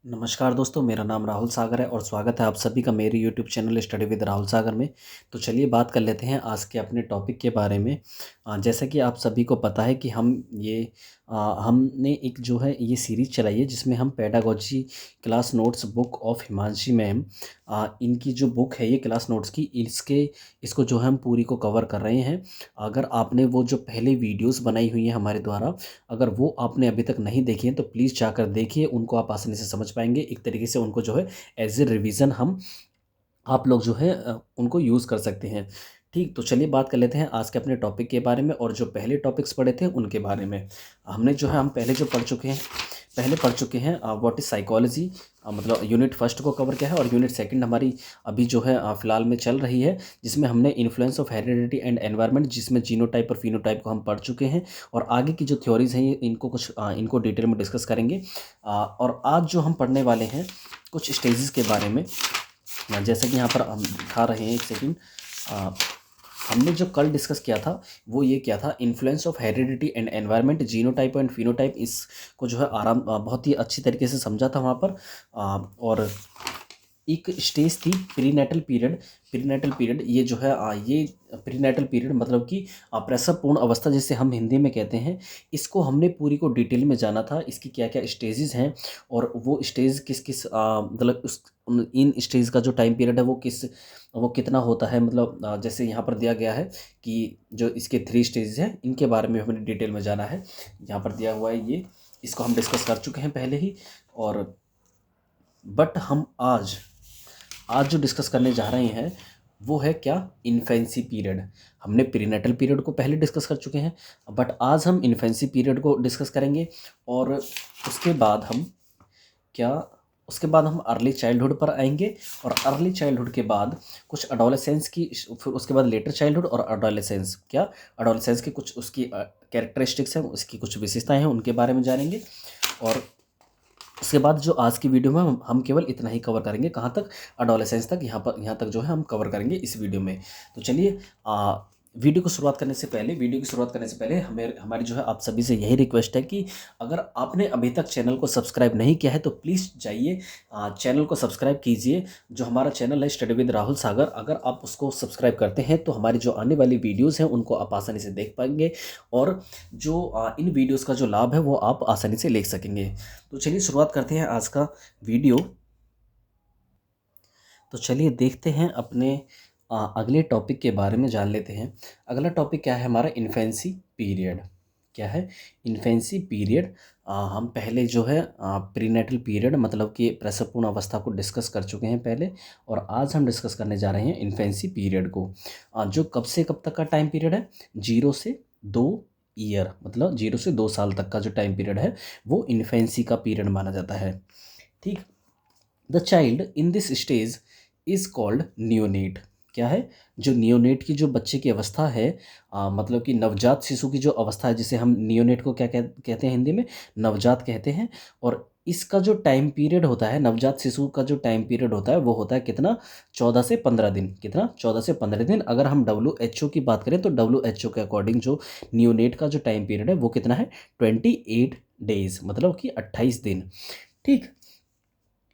नमस्कार दोस्तों, मेरा नाम राहुल सागर है और स्वागत है आप सभी का मेरे YouTube channel study with Rahul Sagar में। तो चलिए बात कर लेते हैं आज के अपने टॉपिक के बारे में। जैसा कि आप सभी को पता है कि हमने एक जो है ये सीरीज़ चलाई है जिसमें हम pedagogy class notes book of Himanshi ma'am, इनकी जो बुक है ये क्लास नोट्स की, इसको जो है हम पूरी को कवर कर रहे हैं। अगर आपने वो जो पहले वीडियोज़ बनाई हुई हैं हमारे द्वारा, अगर वो आपने अभी तक नहीं देखी हैं तो प्लीज़ जाकर देखिए, उनको आप आसानी से समझ पाएंगे। एक तरीके से उनको जो है एज ए रिवीजन हम आप लोग जो है उनको यूज़ कर सकते हैं। ठीक, तो चलिए बात कर लेते हैं आज के अपने टॉपिक के बारे में और जो पहले टॉपिक्स पढ़े थे उनके बारे में। हमने जो है हम पहले पढ़ चुके हैं व्हाट इज़ साइकोलॉजी, मतलब यूनिट फर्स्ट को कवर किया है और यूनिट सेकंड हमारी अभी जो है फ़िलहाल में चल रही है, जिसमें हमने influence of heredity and environment, जिसमें जीनोटाइप और फिनोटाइप को हम पढ़ चुके हैं। और आगे की जो थ्योरीज हैं इनको डिटेल में डिस्कस करेंगे। और आज जो हम पढ़ने वाले हैं कुछ स्टेजेस के बारे में। जैसे कि यहाँ पर हम दिखा रहे हैं, एक सेकंड। हमने जो कल डिस्कस किया था वो ये क्या था, influence of heredity and environment, genotype and phenotype. इसको जो है बहुत ही अच्छी तरीके से समझा था वहाँ पर। और एक स्टेज थी प्रीनेटल पीरियड। प्रीनेटल पीरियड ये जो है ये प्रीनेटल पीरियड मतलब कि प्रसवपूर्ण अवस्था जिसे हम हिंदी में कहते हैं, इसको हमने पूरी को डिटेल में जाना था, इसकी क्या क्या स्टेजेस हैं और वो स्टेज किस किस मतलब इन स्टेज का जो टाइम पीरियड है वो कितना होता है। मतलब जैसे यहाँ पर दिया गया है कि जो इसके 3 स्टेजेस हैं इनके बारे में हमें डिटेल में जाना है। यहाँ पर दिया हुआ है, ये इसको हम डिस्कस कर चुके हैं पहले ही। और बट हम आज जो डिस्कस करने जा रहे हैं वो है क्या, इन्फेंसी पीरियड। हमने प्रीनेटल पीरियड को पहले डिस्कस कर चुके हैं, बट आज हम इन्फेंसी पीरियड को डिस्कस करेंगे। और क्या उसके बाद हम अर्ली चाइल्डहुड पर आएंगे। और अर्ली चाइल्डहुड के बाद कुछ अडोलेसेंस की, फिर उसके बाद लेटर चाइल्डहुड और अडोलेसेंस। क्या अडोलेसेंस की कुछ उसकी कैरेक्टरिस्टिक्स हैं, उसकी कुछ विशेषताएं हैं, उनके बारे में जानेंगे। और उसके बाद जो आज की वीडियो में हम केवल इतना ही कवर करेंगे, कहाँ तक, अडोलेसेंस तक। यहाँ तक जो है हम कवर करेंगे इस वीडियो में। तो चलिए वीडियो की शुरुआत करने से पहले हमारी जो है आप सभी से यही रिक्वेस्ट है कि अगर आपने अभी तक चैनल को सब्सक्राइब नहीं किया है तो प्लीज़ जाइए चैनल को सब्सक्राइब कीजिए। जो हमारा चैनल है स्टडी विद राहुल सागर, अगर आप उसको सब्सक्राइब करते हैं तो हमारी जो आने वाली वीडियोज़ हैं उनको आप आसानी से देख पाएंगे और जो इन वीडियोज़ का जो लाभ है वो आप आसानी से ले सकेंगे। तो चलिए शुरुआत करते हैं आज का वीडियो। तो चलिए देखते हैं अपने अगले टॉपिक के बारे में जान लेते हैं। अगला टॉपिक क्या है हमारा, इन्फेंसी पीरियड। क्या है, इन्फेंसी पीरियड। हम पहले जो है प्रीनेटल पीरियड मतलब कि प्रसवपूर्ण अवस्था को डिस्कस कर चुके हैं पहले, और आज हम डिस्कस करने जा रहे हैं इन्फेंसी पीरियड को। जो कब से कब तक का टाइम पीरियड है, 0 से 2 ईयर, मतलब 0 से 2 साल तक का जो टाइम पीरियड है वो इन्फेंसी का पीरियड माना जाता है। ठीक, the child in this stage is called neonate. क्या है, जो नियोनेट की जो बच्चे की अवस्था है, मतलब कि नवजात शिशु की जो अवस्था है, जिसे हम नियोनेट को क्या कहते हैं हिंदी में, नवजात कहते हैं। और इसका जो टाइम पीरियड होता है, नवजात शिशु का जो टाइम पीरियड होता है वो होता है कितना, 14 से 15 दिन। कितना, 14 से 15 दिन। अगर हम WHO की बात करें तो WHO के अकॉर्डिंग जो नियोनेट का जो टाइम पीरियड है वो कितना है, 28 डेज, मतलब कि 28 दिन। ठीक,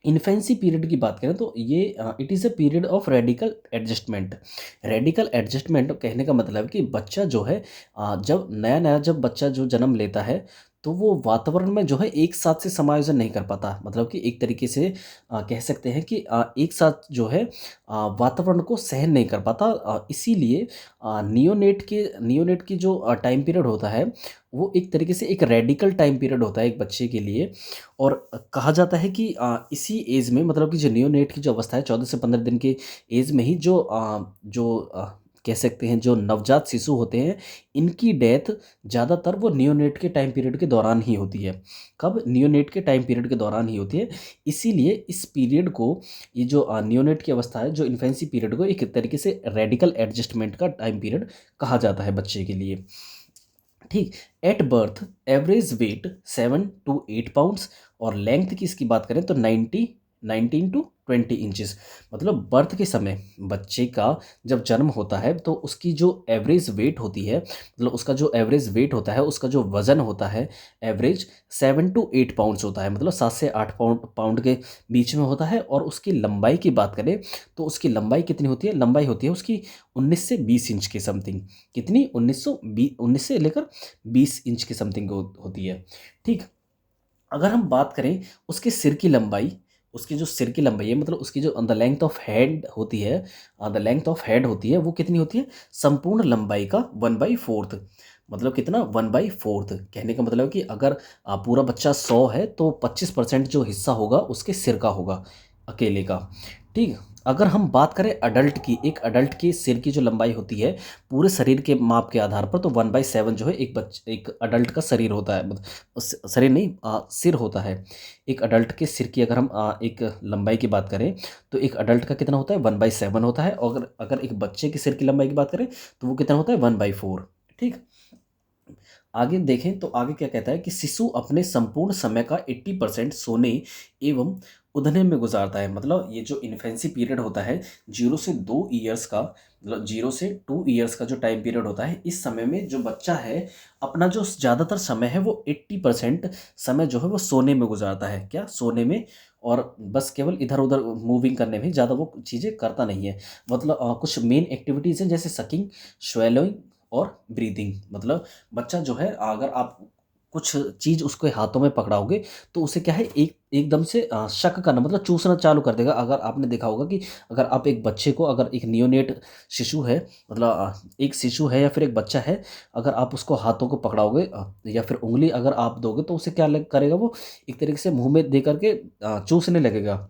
इन्फेंसी पीरियड की बात करें तो ये it is a period of radical adjustment. Radical adjustment कहने का मतलब कि बच्चा जो है जब नया जब बच्चा जो जन्म लेता है तो वो वातावरण में जो है एक साथ से समायोजन नहीं कर पाता। मतलब कि एक तरीके से कह सकते हैं कि एक साथ जो है वातावरण को सहन नहीं कर पाता। इसीलिए नियोनेट की जो टाइम पीरियड होता है वो एक तरीके से एक रेडिकल टाइम पीरियड होता है एक बच्चे के लिए। और कहा जाता है कि इसी एज में, मतलब कि जो नियोनेट की जो अवस्था है 14 से 15 दिन के एज में ही कह सकते हैं जो नवजात शिशु होते हैं, इनकी डेथ ज़्यादातर वो नियोनेट के टाइम पीरियड के दौरान ही होती है। कब, नियोनेट के टाइम पीरियड के दौरान ही होती है। इसीलिए इस पीरियड को, ये जो नियोनेट की अवस्था है, जो इन्फेंसी पीरियड को एक तरीके से रेडिकल एडजस्टमेंट का टाइम पीरियड कहा जाता है बच्चे के लिए। ठीक, at birth average weight 7 to 8 pounds, और लेंथ की इसकी बात करें तो 19 to 20 इंचेस। मतलब बर्थ के समय बच्चे का जब जन्म होता है तो उसकी जो एवरेज वेट होती है, मतलब उसका जो एवरेज वेट होता है, उसका जो वज़न होता है एवरेज 7 to 8 पाउंड्स होता है, मतलब 7 से 8 पाउंड के बीच में होता है। और उसकी लंबाई की बात करें तो उसकी लंबाई कितनी होती है, लंबाई होती है उसकी 19 से 20 इंच के समथिंग। कितनी, 19 से लेकर 20 इंच के समथिंग होती है। ठीक। अगर हम बात करें उसके सिर की लंबाई, उसकी जो सिर की लंबाई है, मतलब उसकी जो द लेंथ ऑफ हेड होती है, द लेंथ ऑफ हेड होती है वो कितनी होती है, संपूर्ण लंबाई का 1/4। मतलब कितना, 1/4। कहने का मतलब है कि अगर पूरा बच्चा 100 है तो 25% जो हिस्सा होगा उसके सिर का होगा, अकेले का। ठीक। अगर हम बात करें अडल्ट की, एक अडल्ट की सिर की जो लंबाई होती है पूरे शरीर के माप के आधार पर, तो 1/7 जो है एक अडल्ट का शरीर होता है, मतलब शरीर नहीं, सिर होता है। एक अडल्ट के सिर की अगर हम एक लंबाई की बात करें तो एक अडल्ट का कितना होता है, 1/7 होता है। और अगर अगर एक बच्चे के सिर की लंबाई की बात करें तो वो कितना होता है, 1/4। ठीक। आगे देखें तो आगे क्या कहता है कि शिशु अपने संपूर्ण समय का 80% सोने एवं उधने में गुजारता है। मतलब ये जो इन्फेंसी पीरियड होता है 0 से 2 ईयर्स का, मतलब 0 से 2 ईयर्स का जो टाइम पीरियड होता है, इस समय में जो बच्चा है अपना जो ज़्यादातर समय है वो 80% समय जो है वो सोने में गुजारता है। क्या, सोने में। और बस केवल इधर उधर मूविंग करने में, ज़्यादा वो चीज़ें करता नहीं है। मतलब कुछ मेन एक्टिविटीज़ हैं जैसे सकिंग, स्वेलोइंग और ब्रीदिंग। मतलब बच्चा जो है अगर आप कुछ चीज़ उसके हाथों में पकड़ाओगे तो उसे क्या है, एकदम से शक करना, मतलब चूसना चालू कर देगा। अगर आपने देखा होगा कि अगर आप एक बच्चे को, अगर एक नियोनेट शिशु है, मतलब एक शिशु है या फिर एक बच्चा है, अगर आप उसको हाथों को पकड़ाओगे या फिर उंगली अगर आप दोगे तो उसे क्या करेगा, वो एक तरीके से मुंह में दे करके चूसने लगेगा।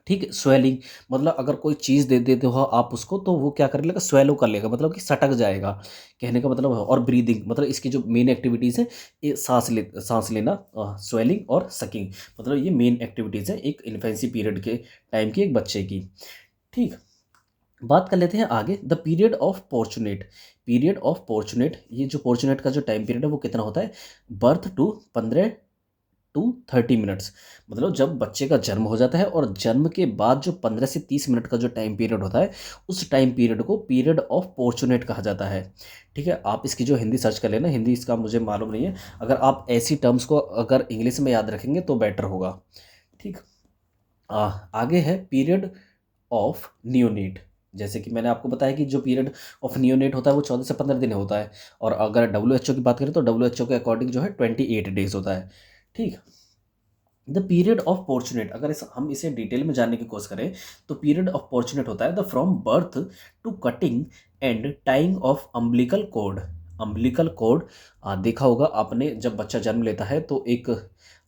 ठीक है। स्वेलिंग, मतलब अगर कोई चीज़ दे देते हो आप उसको तो वो क्या कर लेगा, स्वेलो कर लेगा, मतलब कि सटक जाएगा, कहने का मतलब है। और ब्रीदिंग, मतलब इसकी जो मेन एक्टिविटीज़ है, ये सांस लेना, स्वेलिंग और सकिंग, मतलब ये मेन एक्टिविटीज़ है एक इन्फेंसी पीरियड के टाइम की एक बच्चे की। ठीक। बात कर लेते हैं आगे, the period of fortunate. Period of fortunate, ये जो पॉर्चुनेट का जो टाइम पीरियड है वो कितना होता है, बर्थ टू 15 to 30 मिनट्स। मतलब जब बच्चे का जन्म हो जाता है और जन्म के बाद जो 15 से 30 मिनट का जो टाइम पीरियड होता है, उस टाइम पीरियड को पीरियड ऑफ पॉर्चुनेट कहा जाता है। ठीक है। आप इसकी जो हिंदी सर्च कर लेना, हिंदी इसका मुझे मालूम नहीं है, अगर आप ऐसी टर्म्स को अगर इंग्लिश में याद रखेंगे तो बेटर होगा। ठीक। आगे है पीरियड ऑफ नियोनेट। जैसे कि मैंने आपको बताया कि जो पीरियड ऑफ नियोनेट होता है वो 14 से 15 दिन होता है। और अगर WHO की बात करें तो WHO के अकॉर्डिंग जो है 28 डेज होता है। ठीक। द पीरियड ऑफ पॉर्चुनेट, अगर हम इसे डिटेल में जानने की कोशिश करें तो पीरियड ऑफ पॉर्चुनेट होता है the from birth to cutting and tying of umbilical cord. Umbilical cord देखा होगा आपने, जब बच्चा जन्म लेता है तो एक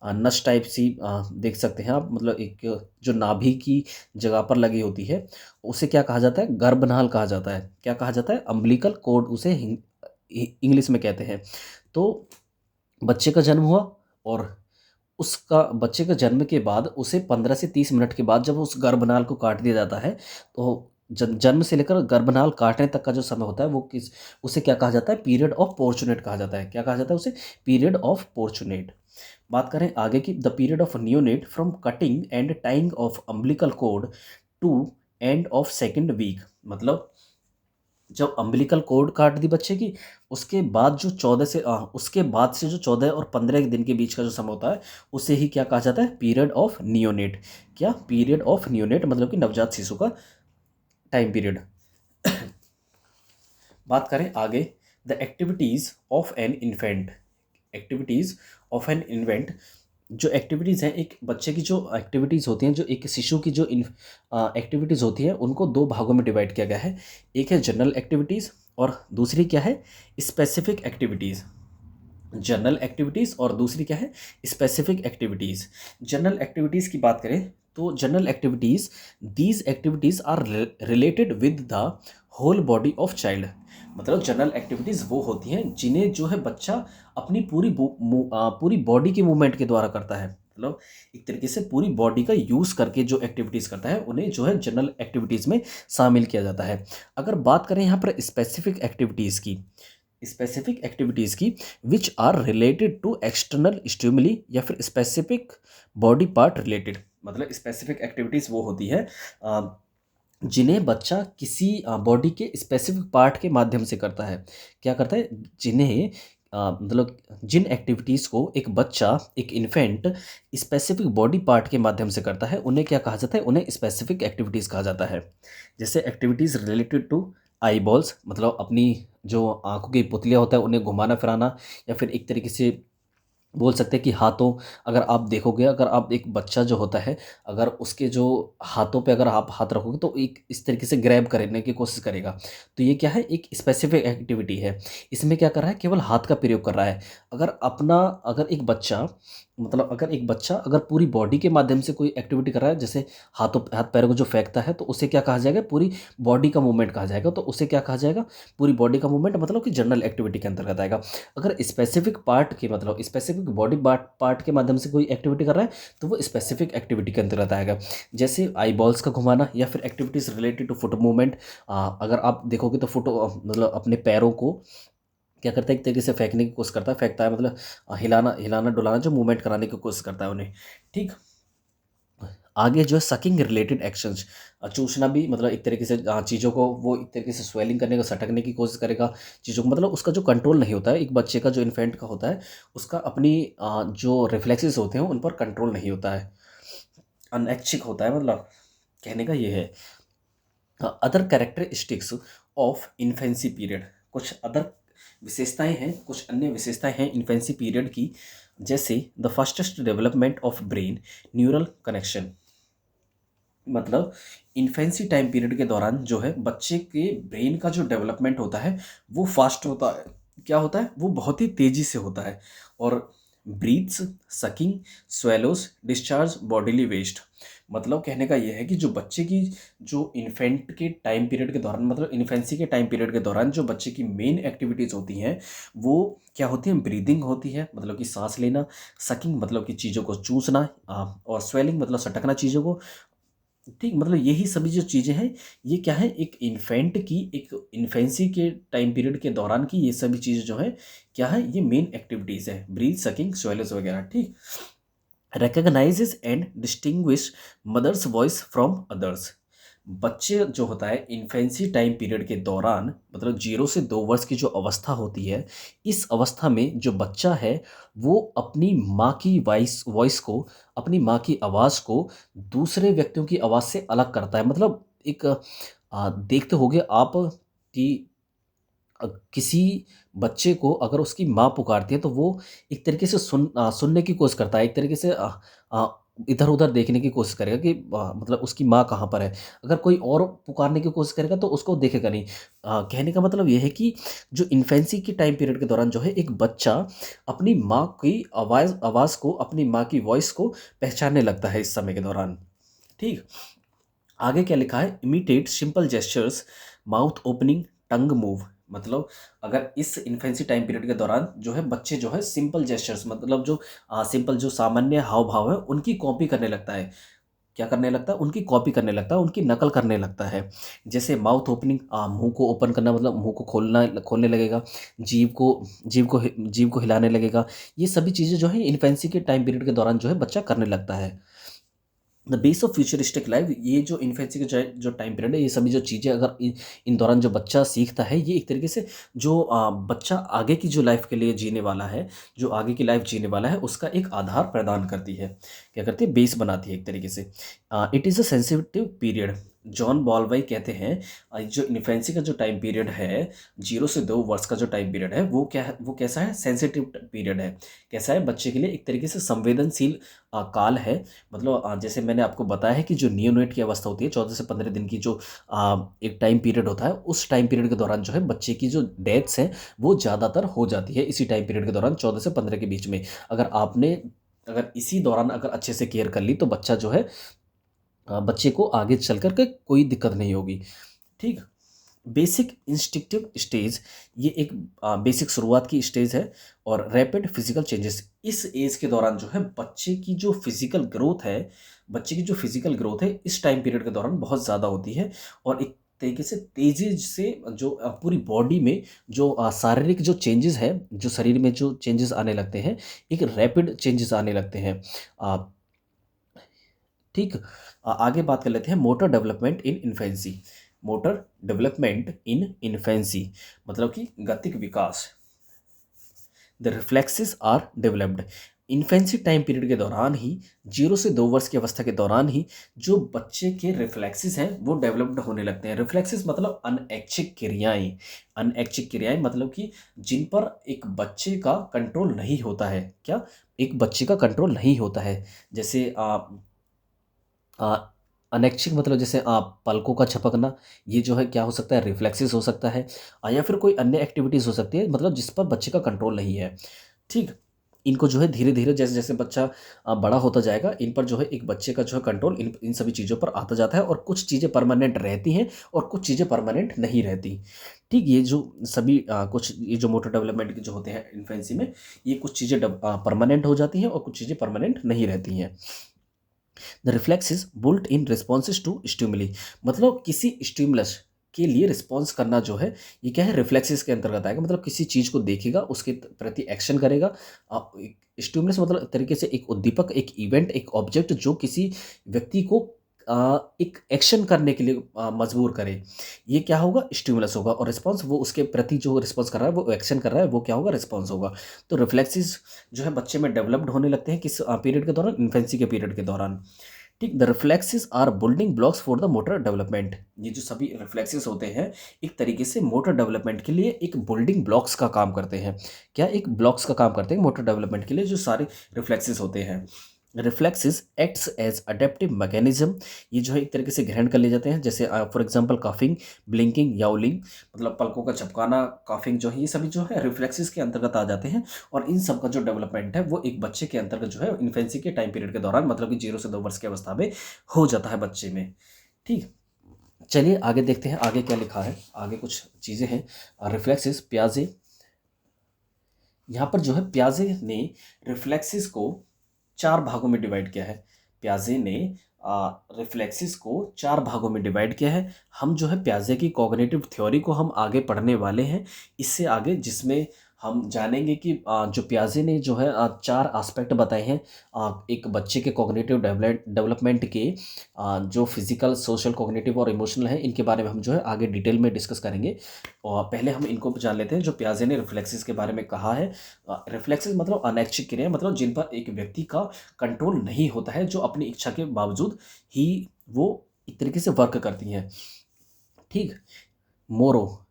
नस टाइप सी देख सकते हैं आप, मतलब एक जो नाभि की जगह पर लगी होती है, उसे क्या कहा जाता है, गर्भनाल कहा जाता है। क्या कहा जाता है, अम्बिलिकल कोड उसे इंग्लिश में कहते हैं। तो बच्चे का जन्म हुआ और उसका बच्चे के जन्म के बाद उसे 15 से 30 मिनट के बाद जब उस गर्भनाल को काट दिया जाता है तो जन्म से लेकर गर्भनाल काटने तक का जो समय होता है वो किस, उसे क्या कहा जाता है, पीरियड ऑफ पॉर्चुनेट कहा जाता है। क्या कहा जाता है उसे, पीरियड ऑफ पॉर्चुनेट। बात करें आगे की, the period of neonate from cutting and tying of umbilical cord to end of second week. मतलब जब अम्बिलिकल कोड काट दी बच्चे की, उसके बाद जो 14 और 15 दिन के बीच का जो समय होता है उसे ही क्या कहा जाता है, पीरियड ऑफ नियोनेट। क्या, पीरियड ऑफ नियोनेट, मतलब कि नवजात शिशु का टाइम पीरियड। बात करें आगे, the activities of an infant. Activities of an infant, जो एक्टिविटीज़ हैं एक बच्चे की, जो एक्टिविटीज़ होती हैं, जो एक शिशु की जो एक्टिविटीज़ होती हैं उनको दो भागों में डिवाइड किया गया है। एक है जनरल एक्टिविटीज़ और दूसरी क्या है, स्पेसिफिक एक्टिविटीज़। जनरल एक्टिविटीज़ और दूसरी क्या है, स्पेसिफिक एक्टिविटीज़। जनरल एक्टिविटीज़ की बात करें तो general activities, these activities are related with the whole body of child. मतलब जनरल एक्टिविटीज़ वो होती हैं जिन्हें जो है बच्चा अपनी पूरी बॉडी के मूवमेंट के द्वारा करता है। मतलब एक तरीके से पूरी बॉडी का यूज़ करके जो एक्टिविटीज़ करता है उन्हें जो है जनरल एक्टिविटीज़ में शामिल किया जाता है। अगर बात करें यहाँ पर स्पेसिफिक एक्टिविटीज़ की, स्पेसिफिक एक्टिविटीज़ की which are related to external stimuli या फिर स्पेसिफिक बॉडी पार्ट रिलेटेड। मतलब स्पेसिफिक एक्टिविटीज़ वो होती है जिन्हें बच्चा किसी बॉडी के स्पेसिफिक पार्ट के माध्यम से करता है। क्या करता है? जिन्हें मतलब जिन एक्टिविटीज़ को एक बच्चा, एक इन्फेंट स्पेसिफिक बॉडी पार्ट के माध्यम से करता है, उन्हें क्या कहा जाता है? उन्हें स्पेसिफिक एक्टिविटीज़ कहा जाता है। जैसे activities related to eyeballs, मतलब अपनी जो आँखों की पुतलियाँ होता है, उन्हें घुमाना-फिराना, या फिर एक तरीके से बोल सकते हैं कि हाथों, अगर आप देखोगे, अगर आप एक बच्चा जो होता है, अगर उसके जो हाथों पे अगर आप हाथ रखोगे तो एक इस तरीके से ग्रैब करने की कोशिश करेगा। तो ये क्या है? एक स्पेसिफिक एक्टिविटी है। इसमें क्या कर रहा है? केवल हाथ का प्रयोग कर रहा है। अगर अपना अगर एक बच्चा मतलब अगर एक बच्चा अगर पूरी बॉडी के माध्यम से कोई एक्टिविटी कर रहा है, जैसे हाथ पैरों को जो फेंकता है, तो उसे क्या कहा जाएगा? पूरी बॉडी का मूवमेंट कहा जाएगा। तो उसे क्या कहा जाएगा? पूरी बॉडी का मूवमेंट, मतलब कि जनरल एक्टिविटी के अंतर्गत आएगा। अगर स्पेसिफिक पार्ट के मतलब स्पेसिफिक बॉडी पार्ट पार्ट के माध्यम से कोई एक्टिविटी कर रहा है, तो वो स्पेसिफिक एक्टिविटी के अंतर्गत आएगा। जैसे आई बॉल्स का घुमाना, या फिर activities related to foot movement. अगर आप देखोगे तो मतलब अपने पैरों को क्या करता है? एक तरीके से फेंकने की कोशिश करता है, फेंकता है मतलब हिलाना हिलाना डुलाना, जो मूवमेंट कराने की कोशिश करता है उन्हें। ठीक। आगे जो है सकिंग रिलेटेड एक्शंस, चूसना भी, मतलब एक तरीके से चीज़ों को वो एक तरीके से स्वेलिंग करने का, सटकने की कोशिश करेगा चीज़ों को, मतलब उसका जो कंट्रोल नहीं होता है, एक बच्चे का जो इन्फेंट का होता है, उसका अपनी जो रिफ्लेक्सेस होते हैं उन पर कंट्रोल नहीं होता है, अनैच्छिक होता है, मतलब कहने का ये है। Other characteristics of infancy period, कुछ अदर विशेषताएं हैं, कुछ अन्य विशेषताएं हैं इन्फेंसी पीरियड की। जैसे the fastest development of brain neural connection, मतलब इन्फेंसी टाइम पीरियड के दौरान जो है बच्चे के ब्रेन का जो डेवलपमेंट होता है वो फास्ट होता है। क्या होता है? वो बहुत ही तेज़ी से होता है। और breathes, sucking, swallows, discharge bodily waste, मतलब कहने का ये है कि जो बच्चे की जो इन्फेंट के टाइम पीरियड के दौरान, मतलब इन्फेंसी के टाइम पीरियड के दौरान जो बच्चे की मेन एक्टिविटीज़ होती हैं, वो क्या होती हैं? ब्रीदिंग होती है, मतलब कि सांस लेना, सकिंग मतलब कि चीज़ों को चूसना, और स्वेलिंग मतलब सटकना चीज़ों को। ठीक, मतलब यही सभी जो चीज़ें हैं, ये क्या है? एक इन्फेंट की, एक इन्फेंसी के टाइम पीरियड के दौरान की ये सभी चीज़ें जो हैं, क्या है? ये मेन एक्टिविटीज़ है, ब्रीथ, सकिंग, स्वेलोज वगैरह। ठीक। recognizes and distinguish mother's voice from others, बच्चे जो होता है इन्फेंसी टाइम पीरियड के दौरान, मतलब 0 से 2 वर्ष की जो अवस्था होती है, इस अवस्था में जो बच्चा है वो अपनी माँ की वॉइस वॉइस को, अपनी माँ की आवाज़ को दूसरे व्यक्तियों की आवाज़ से अलग करता है। मतलब एक देखते होगे आप कि किसी बच्चे को अगर उसकी माँ पुकारती है तो वो एक तरीके से सुनने की कोशिश करता है, एक तरीके से इधर-उधर देखने की कोशिश करेगा कि मतलब उसकी माँ कहाँ पर है। अगर कोई और पुकारने की कोशिश करेगा तो उसको देखेगा नहीं। कहने का मतलब ये है कि जो इन्फेंसी के टाइम पीरियड के दौरान जो है एक बच्चा अपनी माँ की आवाज़ आवाज़ को, अपनी माँ की वॉइस को पहचानने लगता है इस समय के दौरान। ठीक। आगे क्या लिखा है? Imitate simple gestures, mouth opening, tongue move, मतलब अगर इस इन्फेंसी टाइम पीरियड के दौरान जो है बच्चे जो है सिंपल जेस्चर्स, मतलब जो सिंपल जो सामान्य हाव भाव है उनकी कॉपी करने लगता है। क्या करने लगता है? उनकी कॉपी करने लगता है, उनकी नकल करने लगता है। जैसे माउथ ओपनिंग, मुंह को ओपन करना, मतलब मुंह को खोलने लगेगा, जीभ को हिलाने लगेगा। ये सभी चीज़ें जो है इन्फेंसी के टाइम पीरियड के दौरान जो है बच्चा करने लगता है। The base of futuristic life, ये जो इन्फेंसी का जो टाइम पीरियड है, ये सभी जो चीज़ें अगर इन दौरान जो बच्चा सीखता है, ये एक तरीके से जो बच्चा आगे की जो लाइफ के लिए जीने वाला है, जो आगे की लाइफ जीने वाला है, उसका एक आधार प्रदान करती है। क्या करती है? बेस बनाती है एक तरीके से। It is a sensitive period, John Bowlby कहते हैं। जो इन्फेंसी का जो टाइम पीरियड है, 0 से 2 वर्ष का जो टाइम पीरियड है, वो क्या है? वो कैसा है? सेंसिटिव पीरियड है। कैसा है? बच्चे के लिए एक तरीके से संवेदनशील काल है। मतलब जैसे मैंने आपको बताया है कि जो नियोनेट की अवस्था होती है, 14 से 15 दिन की जो एक टाइम पीरियड होता है, उस टाइम पीरियड के दौरान जो है बच्चे की जो डेथ्स हैं वो ज़्यादातर हो जाती है इसी टाइम पीरियड के दौरान, 14 से 15 के बीच में। अगर इसी दौरान अगर अच्छे से केयर कर ली तो बच्चा जो है बच्चे को आगे चल कर के कोई दिक्कत नहीं होगी। ठीक। बेसिक इंस्टिंक्टिव स्टेज, ये एक बेसिक शुरुआत की स्टेज है। और रैपिड फिजिकल चेंजेस, इस एज के दौरान जो है बच्चे की जो फिजिकल ग्रोथ है इस टाइम पीरियड के दौरान बहुत ज़्यादा होती है। और एक तरीके से तेज़ी से जो पूरी बॉडी में जो शारीरिक जो चेंजेस है, जो शरीर में जो चेंजेस आने लगते हैं, एक रैपिड चेंजेस आने लगते हैं। ठीक। आगे बात कर लेते हैं motor development in infancy. Motor development in infancy मतलब कि गतिक विकास। The reflexes are developed infancy time period के दौरान ही, 0 से 2 वर्ष की अवस्था के दौरान ही जो बच्चे के रिफ्लेक्सेस हैं वो डेवलप्ड होने लगते हैं। रिफ्लेक्सेस मतलब अनैच्छिक क्रियाएं। अनैच्छिक क्रियाएं मतलब कि जिन पर एक बच्चे का कंट्रोल नहीं होता है। क्या? एक बच्चे का कंट्रोल नहीं होता है। जैसे आ, अनैच्छिक मतलब जैसे आप पलकों का झपकना, ये जो है क्या हो सकता है? रिफ्लेक्सेस हो सकता है। या फिर कोई अन्य एक्टिविटीज़ हो सकती है मतलब जिस पर बच्चे का कंट्रोल नहीं है। ठीक। इनको जो है धीरे धीरे जैसे जैसे बच्चा बड़ा होता जाएगा, इन पर जो है एक बच्चे का जो है कंट्रोल इन इन सभी चीज़ों पर आता जाता है, और कुछ चीज़ें परमानेंट रहती हैं और कुछ चीज़ें परमानेंट नहीं रहती। ठीक। ये जो सभी कुछ ये जो मोटर डेवलपमेंट के जो होते हैं इन्फेंसी में, ये कुछ चीज़ें परमानेंट हो जाती हैं और कुछ चीज़ें परमानेंट नहीं रहती हैं। The reflex is built in responses to stimuli मतलब किसी स्टिमुलस के लिए रिस्पॉन्स करना जो है ये क्या है? रिफ्लेक्सेस के अंतर्गत आएगा। मतलब किसी चीज़ को देखेगा, उसके प्रति एक्शन करेगा। स्टिमुलस मतलब एक तरीके से एक उद्दीपक, एक इवेंट, एक ऑब्जेक्ट जो किसी व्यक्ति को एक एक्शन करने के लिए मजबूर करे, ये क्या होगा? स्टिमुलस होगा। और रिस्पॉन्स वो उसके प्रति जो रिस्पॉन्स कर रहा है, वो एक्शन कर रहा है, वो क्या होगा? रिस्पॉन्स होगा। तो रिफ्लेक्सेस जो है बच्चे में डेवलप्ड होने लगते हैं किस पीरियड के दौरान? इन्फेंसी के पीरियड के दौरान। ठीक। The reflexes are building blocks for the motor development. ये जो सभी रिफ्लेक्सेस होते हैं एक तरीके से मोटर डेवलपमेंट के लिए एक बिल्डिंग ब्लॉक्स का काम करते हैं। क्या? एक ब्लॉक्स का काम करते हैं मोटर डेवलपमेंट के लिए जो सारे रिफ्लेक्सेस होते हैं। Reflexes acts as adaptive mechanism. ये जो है एक तरीके से ग्रहण कर लिए जाते हैं। जैसे फॉर एग्जांपल काफिंग, ब्लिंकिंग, याउलिंग मतलब पलकों का झपकाना, काफिंग जो है, ये सभी जो है रिफ्लेक्सेस के अंतर्गत आ जाते हैं। और इन सब का जो डेवलपमेंट है वो एक बच्चे के अंतर्गत जो है इन्फेंसी के टाइम पीरियड के दौरान मतलब कि 0 से 2 वर्ष की अवस्था में हो जाता है बच्चे में। ठीक। चलिए आगे देखते हैं आगे क्या लिखा है। आगे कुछ चीज़ें हैं। रिफ्लेक्सेस प्याजे। यहाँ पर जो है प्याजे ने रिफ्लेक्सेस को 4 भागों में डिवाइड किया है। प्याजे ने रिफ्लेक्सेस को 4 भागों में डिवाइड किया है। हम जो है प्याजे की कॉग्निटिव थ्योरी को हम आगे पढ़ने वाले हैं इससे आगे, जिसमें हम जानेंगे कि जो प्याजे ने जो है 4 एस्पेक्ट बताए हैं एक बच्चे के कॉग्निटिव डेवलपमेंट के, जो फिजिकल, सोशल, कॉग्निटिव और इमोशनल है, इनके बारे में हम जो है आगे डिटेल में डिस्कस करेंगे। और पहले हम इनको जान लेते हैं जो प्याजे ने रिफ्लेक्सेस के बारे में कहा है। रिफ्लेक्सेस मतलब अनैच्छिक क्रियाएं मतलब जिन पर एक व्यक्ति का कंट्रोल नहीं होता है, जो अपनी इच्छा के बावजूद ही वो एक तरीके से वर्क करती हैं। ठीक। मोरो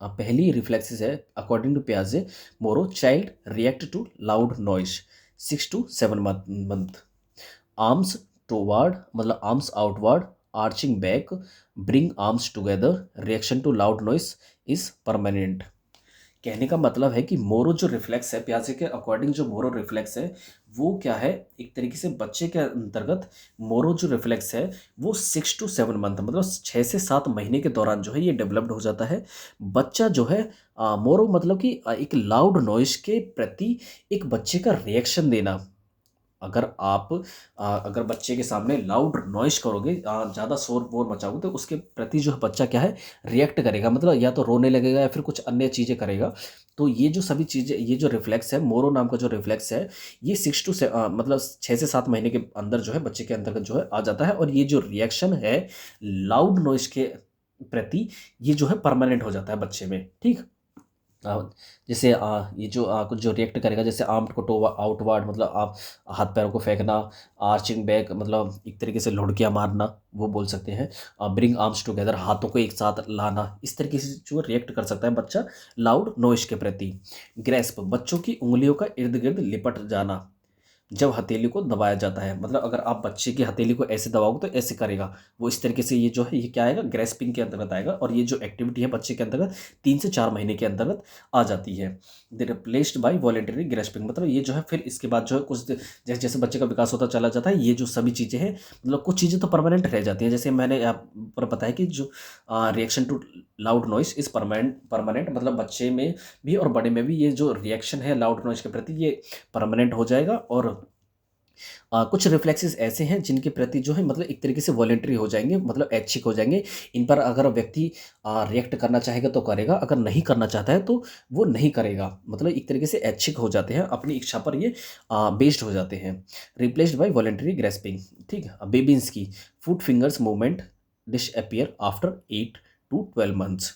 पहली रिफ्लेक्सेस है अकॉर्डिंग टू प्याजे। Moro child react to loud noise 6 to 7 month। Arms toward मतलब arms outward, arching back, bring arms together, reaction to loud noise is permanent. कहने का मतलब है कि मोरो जो रिफ्लेक्स है, प्याजे के अकॉर्डिंग जो मोरो रिफ्लेक्स है वो क्या है? एक तरीके से बच्चे के अंतर्गत मोरो जो रिफ्लेक्स है वो 6 to 7 मंथ मतलब 6 से 7 महीने के दौरान जो है ये डेवलप्ड हो जाता है। बच्चा जो है मोरो मतलब कि एक लाउड नॉइज के प्रति एक बच्चे का रिएक्शन देना। अगर बच्चे के सामने लाउड नॉइज करोगे, ज़्यादा शोर वोर मचाओगे, तो उसके प्रति जो है बच्चा क्या है? रिएक्ट करेगा। मतलब या तो रोने लगेगा या फिर कुछ अन्य चीज़ें करेगा। तो ये जो सभी चीज़ें, ये जो रिफ्लेक्स है, मोरो नाम का जो रिफ्लेक्स है, ये मतलब 6 से 7 महीने के अंदर जो है बच्चे के अंतर्गत जो है आ जाता है। और ये जो रिएक्शन है लाउड नॉइज के प्रति, ये जो है परमानेंट हो जाता है बच्चे में। ठीक। जैसे ये जो कुछ जो रिएक्ट करेगा, जैसे आर्म को टो आउटवर्ड मतलब आप हाथ पैरों को फेंकना, आर्चिंग बैक मतलब एक तरीके से लुढ़कियाँ मारना वो बोल सकते हैं, ब्रिंग आर्म्स टुगेदर हाथों को एक साथ लाना, इस तरीके से जो रिएक्ट कर सकता है बच्चा लाउड नॉइज के प्रति। ग्रेस्प बच्चों की उंगलियों का इर्द गिर्द लिपट जाना जब हथेली को दबाया जाता है। मतलब अगर आप बच्चे की हथेली को ऐसे दबाओगे तो ऐसे करेगा वो, इस तरीके से ये जो है ये क्या आएगा? ग्रेस्पिंग के अंतर्गत आएगा। और ये जो एक्टिविटी है बच्चे के अंतर्गत 3 से 4 महीने के अंतर्गत आ जाती है। The replaced by voluntary grasping मतलब ये जो है फिर इसके बाद जो है कुछ जैसे जैसे बच्चे का विकास होता चला जाता है, ये जो सभी चीज़ें हैं मतलब कुछ चीज़ें तो परमानेंट रह जाती हैं। जैसे मैंने आप पर बताया कि जो reaction to loud noise is permanent permanent मतलब बच्चे में भी और बड़े में भी ये जो रिएक्शन है लाउड नॉइज के प्रति ये परमानेंट हो जाएगा। और कुछ रिफ्लेक्सेस ऐसे हैं जिनके प्रति जो है मतलब एक तरीके से वॉलंटरी हो जाएंगे, मतलब ऐच्छिक हो जाएंगे। इन पर अगर व्यक्ति रिएक्ट करना चाहेगा तो करेगा, अगर नहीं करना चाहता है तो वो नहीं करेगा। मतलब एक तरीके से ऐच्छिक हो जाते हैं, अपनी इच्छा पर ये बेस्ड हो जाते हैं। Replaced by voluntary grasping. ठीक है, बेबिन्स की food fingers movement disappear after 8 to 12 months।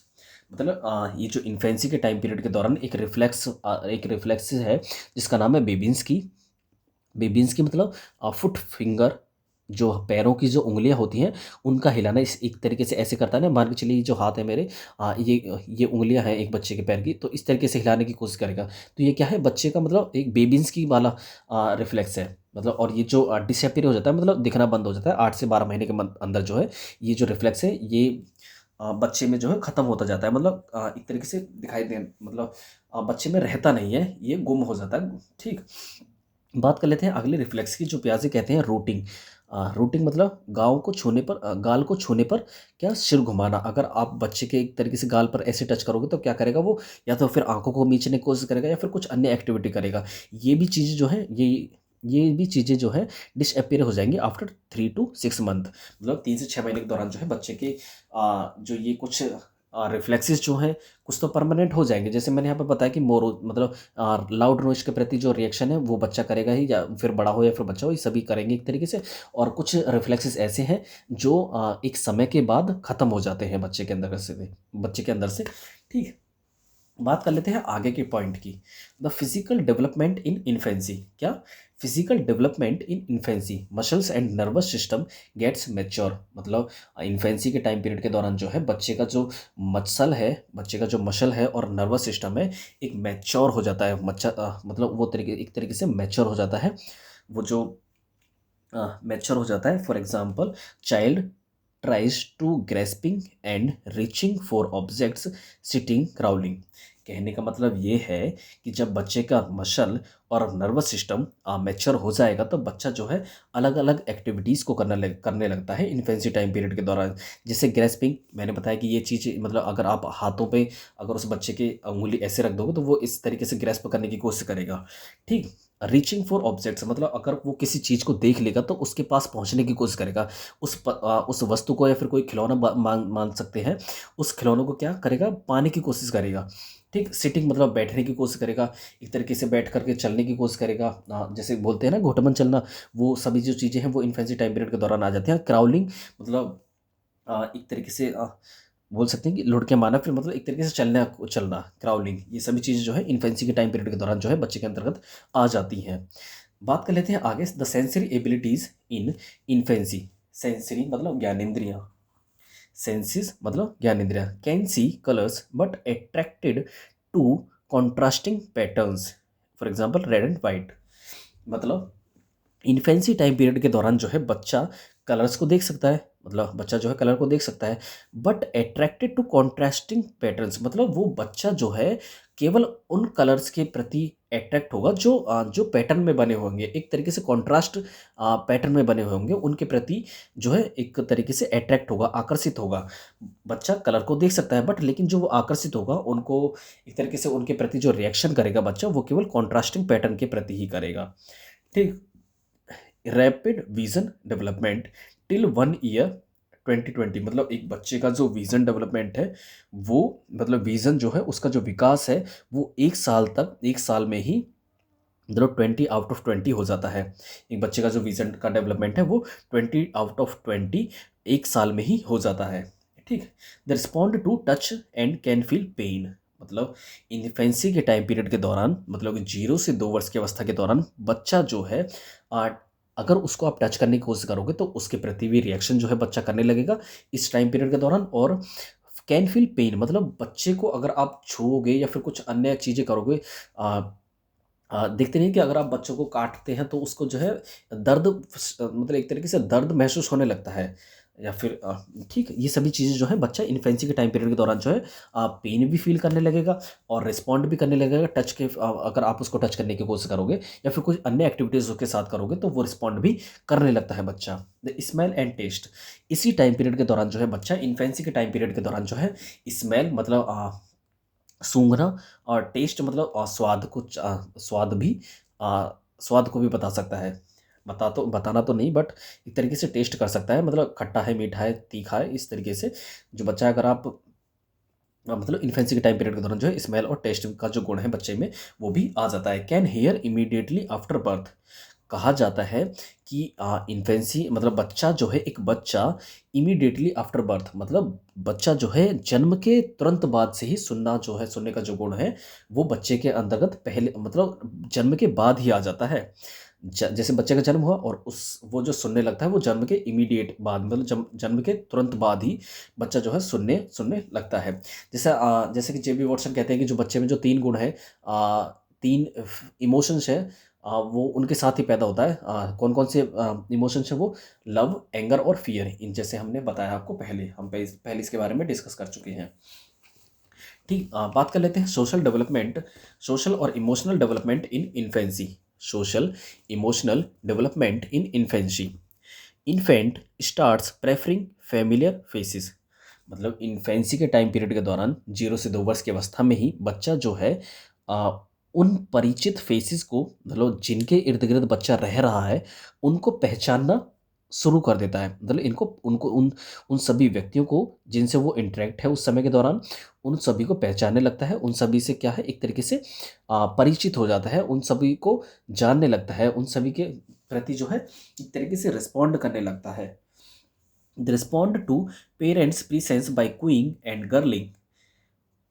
मतलब ये जो इन्फेंसी के टाइम पीरियड के दौरान एक रिफ्लेक्स है जिसका नाम है बेबिन्स की। बेबिन्स की मतलब फुट फिंगर, जो पैरों की जो उंगलियां होती हैं उनका हिलाना इस एक तरीके से ऐसे करता है ना, मान के चलिए ये जो हाथ है मेरे, ये उंगलियां हैं एक बच्चे के पैर की, तो इस तरीके से हिलाने की कोशिश करेगा। तो ये क्या है, बच्चे का मतलब एक बेबिन्स की वाला रिफ्लेक्स है। मतलब और ये जो डिसअपीयर हो जाता है, मतलब दिखना बंद हो जाता है 8 से 12 महीने के अंदर जो है ये जो रिफ्लेक्स है ये बच्चे में जो है ख़त्म होता जाता है। मतलब एक तरीके से दिखाई दे, मतलब बच्चे में रहता नहीं है, ये गुम हो जाता है। ठीक, बात कर लेते हैं अगले रिफ्लेक्स की, जो प्याजे कहते हैं रूटिंग। रूटिंग मतलब गाल को छूने पर क्या सिर घुमाना। अगर आप बच्चे के एक तरीके से गाल पर ऐसे टच करोगे तो क्या करेगा वो, या तो फिर आंखों को मीचने की कोशिश करेगा या फिर कुछ अन्य एक्टिविटी करेगा। ये भी चीज़ें जो है ये भी चीज़ें जो है डिसअपियर हो जाएंगी आफ्टर 3 to 6 मंथ। मतलब 3 से 6 महीने के दौरान जो है बच्चे के जो ये कुछ रिफ्लेक्सेस जो हैं कुछ तो परमानेंट हो जाएंगे। जैसे मैंने यहाँ पर बताया कि मोरो मतलब लाउड नॉइज के प्रति जो रिएक्शन है वो बच्चा करेगा ही, या फिर बड़ा हो या फिर बच्चा हो, ये सभी करेंगे एक तरीके से। और कुछ रिफ्लेक्सेस ऐसे हैं जो एक समय के बाद ख़त्म हो जाते हैं बच्चे के अंदर से। ठीक है, बात कर लेते हैं आगे के पॉइंट की। The physical development in infancy. क्या, physical development in infancy, muscles and nervous system gets mature. मतलब इन्फेंसी के टाइम पीरियड के दौरान जो है बच्चे का जो मसल है और नर्वस सिस्टम है एक मैच्योर हो जाता है। मतलब वो एक तरीके से मैच्योर हो जाता है। वो जो मैच्योर हो जाता है। For example, child tries to grasping and reaching for objects sitting crawling. कहने का मतलब ये है कि जब बच्चे का मसल और नर्वस सिस्टम मैच्योर हो जाएगा तो बच्चा जो है अलग अलग एक्टिविटीज़ को करने लगता है इन्फेंसी टाइम पीरियड के दौरान। जैसे ग्रेस्पिंग, मैंने बताया कि ये चीज़ मतलब अगर आप हाथों पे अगर उस बच्चे की उंगली ऐसे रख दोगे तो वो इस तरीके से ग्रेस्प करने की कोशिश करेगा। ठीक, रीचिंग फॉर ऑब्जेक्ट्स मतलब अगर वो किसी चीज़ को देख लेगा तो उसके पास पहुंचने की कोशिश करेगा। उस वस्तु को या फिर कोई खिलौना मान सकते हैं, उस खिलौनों को क्या करेगा, पाने की कोशिश करेगा। ठीक, सिटिंग मतलब बैठने की कोशिश करेगा, एक तरीके से बैठ करके चलने की कोशिश करेगा। जैसे बोलते हैं ना घुटमन चलना, वो सभी जो चीज़ें हैं वो इन्फेंसी टाइम पीरियड के दौरान आ जाती हैं। क्राउलिंग मतलब एक तरीके से बोल सकते हैं कि लुढ़ के मारना, फिर मतलब एक तरीके से चलना क्राउलिंग, ये सभी चीज़ें जो है इन्फेंसी के टाइम पीरियड के दौरान जो है बच्चे के अंतर्गत आ जाती हैं। बात कर लेते हैं आगे, the sensory abilities in infancy. Sensory मतलब ज्ञानेंद्रियाँ, सेंसिस मतलब ज्ञानेंद्रियाँ can see colours but attracted to contrasting patterns, for example red and white. मतलब इन्फेंसी टाइम पीरियड के दौरान जो है बच्चा कलर्स को देख सकता है, मतलब बच्चा जो है कलर को देख सकता है, but attracted to contrasting patterns मतलब वो बच्चा जो है केवल उन कलर्स के प्रति अट्रैक्ट होगा जो पैटर्न में बने होंगे, एक तरीके से कॉन्ट्रास्ट पैटर्न में बने हुए होंगे उनके प्रति जो है एक तरीके से अट्रैक्ट होगा, आकर्षित होगा। बच्चा कलर को देख सकता है बट लेकिन जो वो आकर्षित होगा उनको एक तरीके से उनके प्रति जो रिएक्शन करेगा बच्चा वो केवल कॉन्ट्रास्टिंग पैटर्न के प्रति ही करेगा। ठीक, rapid vision development till 1 year 2020 मतलब एक बच्चे का जो विजन डेवलपमेंट है वो मतलब विजन जो है उसका जो विकास है वो 1 साल में ही मतलब 20 out of 20 हो जाता है। एक बच्चे का जो विजन का डेवलपमेंट है वो 20 out of 20 1 साल में ही हो जाता है। ठीक, the respond to touch and can feel pain. मतलब इन्फेंसी के टाइम पीरियड के दौरान मतलब 0 से 2 वर्ष की अवस्था के दौरान बच्चा जो है आ, अगर उसको आप टच करने की कोशिश करोगे तो उसके प्रति भी रिएक्शन जो है बच्चा करने लगेगा इस टाइम पीरियड के दौरान। और कैन फील पेन मतलब बच्चे को अगर आप छूओगे या फिर कुछ अन्य चीज़ें करोगे, देखते नहीं कि अगर आप बच्चों को काटते हैं तो उसको जो है मतलब एक तरीके से दर्द महसूस होने लगता है, या फिर ठीक, ये सभी चीज़ें जो है बच्चा इन्फेंसी के टाइम पीरियड के दौरान जो है पेन भी फील करने लगेगा और रिस्पॉन्ड भी करने लगेगा अगर आप उसको टच करने की कोशिश करोगे या फिर कुछ अन्य एक्टिविटीज़ उसके साथ करोगे तो वो रिस्पॉन्ड भी करने लगता है बच्चा। द स्मेल एंड टेस्ट, इसी टाइम पीरियड के दौरान जो है बच्चा इन्फेंसी के टाइम पीरियड के दौरान जो है स्मेल मतलब सूंघना, और टेस्ट मतलब स्वाद को भी बता सकता है। बताना तो नहीं, बट एक तरीके से टेस्ट कर सकता है, मतलब खट्टा है, मीठा है, तीखा है, इस तरीके से जो बच्चा, अगर आप मतलब इन्फेंसी के टाइम पीरियड के दौरान जो है स्मेल और टेस्ट का जो गुण है बच्चे में वो भी आ जाता है। Can hear immediately after birth, कहा जाता है कि इन्फेंसी मतलब बच्चा जो है, एक बच्चा इमीडिएटली आफ्टर बर्थ मतलब बच्चा जो है जन्म के तुरंत बाद से ही सुनना जो है, सुनने का जो गुण है वो बच्चे के अंतर्गत पहले मतलब जन्म के बाद ही आ जाता है। जैसे बच्चे का जन्म हुआ और उस वो जो सुनने लगता है वो जन्म के इमीडिएट बाद, मतलब जन्म के तुरंत बाद ही बच्चा जो है सुनने सुनने लगता है। जैसे कि जेबी वॉटसन कहते हैं कि जो बच्चे में जो 3 गुण है, 3 इमोशंस है, वो उनके साथ ही पैदा होता है। कौन-कौन से इमोशंस हैं वो? लव, एंगर और फ़ियर। इन जैसे हमने बताया आपको पहले, हम पहले इसके बारे में डिस्कस कर चुके हैं। ठीक, बात कर लेते हैं सोशल और emotional development in infancy. Social emotional development in infancy. Infant starts preferring familiar faces, मतलब इन्फेंसी के टाइम पीरियड के दौरान 0 से 2 वर्ष की अवस्था में ही बच्चा जो है आ, उन परिचित फेसेस को, मतलब जिनके इर्द गिर्द बच्चा रह रहा है उनको पहचानना शुरू कर देता है। मतलब इनको उनको उन उन सभी व्यक्तियों को जिनसे वो इंटरेक्ट है उस समय के दौरान, उन सभी को पहचानने लगता है। उन सभी से क्या है, एक तरीके से परिचित हो जाता है, उन सभी को जानने लगता है, उन सभी के प्रति जो है एक तरीके से रिस्पॉन्ड करने लगता है। They respond to parents presence by cooing and gurgling.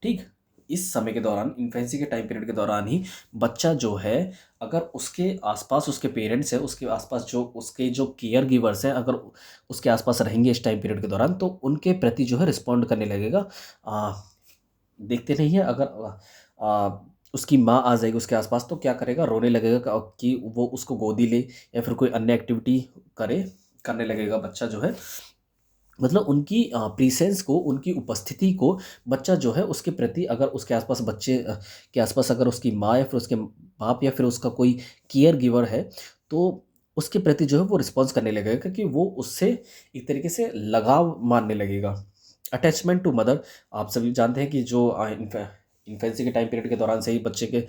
ठीक, इस समय के दौरान, इन्फेंसी के टाइम पीरियड के दौरान ही बच्चा जो है, अगर उसके आसपास उसके पेरेंट्स हैं, उसके आसपास जो उसके जो केयर गिवर्स हैं, अगर उसके आसपास रहेंगे इस टाइम पीरियड के दौरान, तो उनके प्रति जो है रिस्पॉन्ड करने लगेगा। आ, देखते नहीं है, अगर उसकी माँ आ जाएगी उसके आसपास तो क्या करेगा, रोने लगेगा कि वो उसको गोदी ले या फिर कोई अन्य एक्टिविटी करने लगेगा बच्चा जो है। मतलब उनकी प्रेजेंस को, उनकी उपस्थिति को बच्चा जो है उसके प्रति, अगर उसके आसपास बच्चे के आसपास अगर उसकी माँ या फिर उसके बाप या फिर उसका कोई केयर गिवर है, तो उसके प्रति जो है वो रिस्पॉन्स करने लगेगा, क्योंकि वो उससे एक तरीके से लगाव मानने लगेगा। अटैचमेंट टू मदर, आप सभी जानते हैं कि जो इन्फेंसी के टाइम पीरियड के दौरान से ही बच्चे के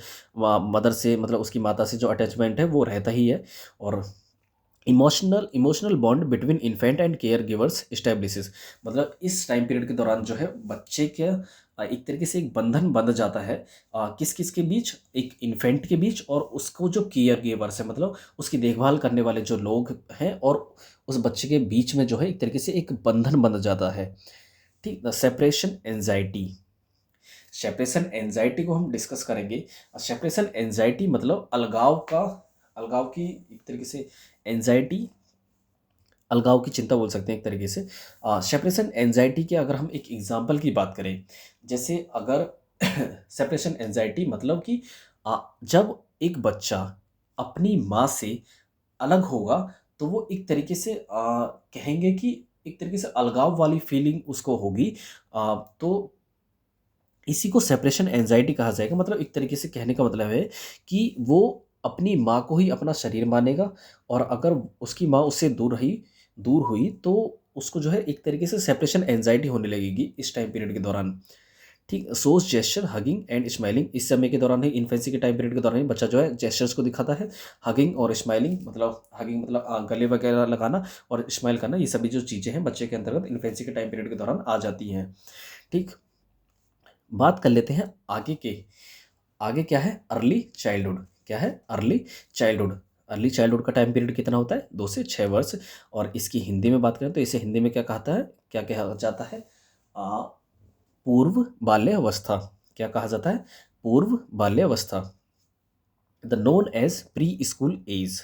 मदर से, मतलब उसकी माता से जो अटैचमेंट है वो रहता ही है। और emotional bond between infant and caregivers establishes, मतलब इस टाइम पीरियड के दौरान जो है बच्चे के एक तरीके से एक बंधन बंध जाता है। किस किस के बीच? एक इन्फेंट के बीच और उसको जो केयर गिवर्स है, मतलब उसकी देखभाल करने वाले जो लोग हैं, और उस बच्चे के बीच में जो है एक तरीके से एक बंधन बंध जाता है। ठीक, the separation anxiety. Separation anxiety को हम डिस्कस करेंगे। सेपरेशन एंजाइटी मतलब अलगाव की एक तरीके से एंजाइटी, अलगाव की चिंता बोल सकते हैं एक तरीके से। सेपरेशन एंजाइटी के अगर हम एक एग्जांपल की बात करें, जैसे अगर सेपरेशन एंजाइटी मतलब कि जब एक बच्चा अपनी माँ से अलग होगा तो वो एक तरीके से कहेंगे कि एक तरीके से अलगाव वाली फीलिंग उसको होगी। तो इसी को सेपरेशन एंजाइटी कहा जाएगा। मतलब एक तरीके से कहने का मतलब है कि वो अपनी माँ को ही अपना शरीर मानेगा, और अगर उसकी माँ उससे दूर हुई तो उसको जो है एक तरीके से सेपरेशन एंजाइटी होने लगेगी इस टाइम पीरियड के दौरान। ठीक, सोज जेस्चर हगिंग एंड स्माइलिंग, इस समय के दौरान ही, इन्फेंसी के टाइम पीरियड के दौरान ही बच्चा जो है जेस्चर्स को दिखाता है। हगिंग मतलब गले वगैरह लगाना, और स्माइल करना, ये सभी जो चीज़ें हैं बच्चे के अंतर्गत इन्फेंसी के टाइम पीरियड के दौरान आ जाती हैं। ठीक, बात कर लेते हैं आगे क्या है? Early childhood. क्या है? Early childhood. अर्ली चाइल्डहुड का टाइम पीरियड कितना होता है? 2 से 6 वर्ष। और इसकी हिंदी में बात करें तो इसे हिंदी में क्या कहता है, क्या कहा जाता है? आ, पूर्व बाल्यावस्था। क्या कहा जाता है? पूर्व बाल्यावस्था। The known as preschool age.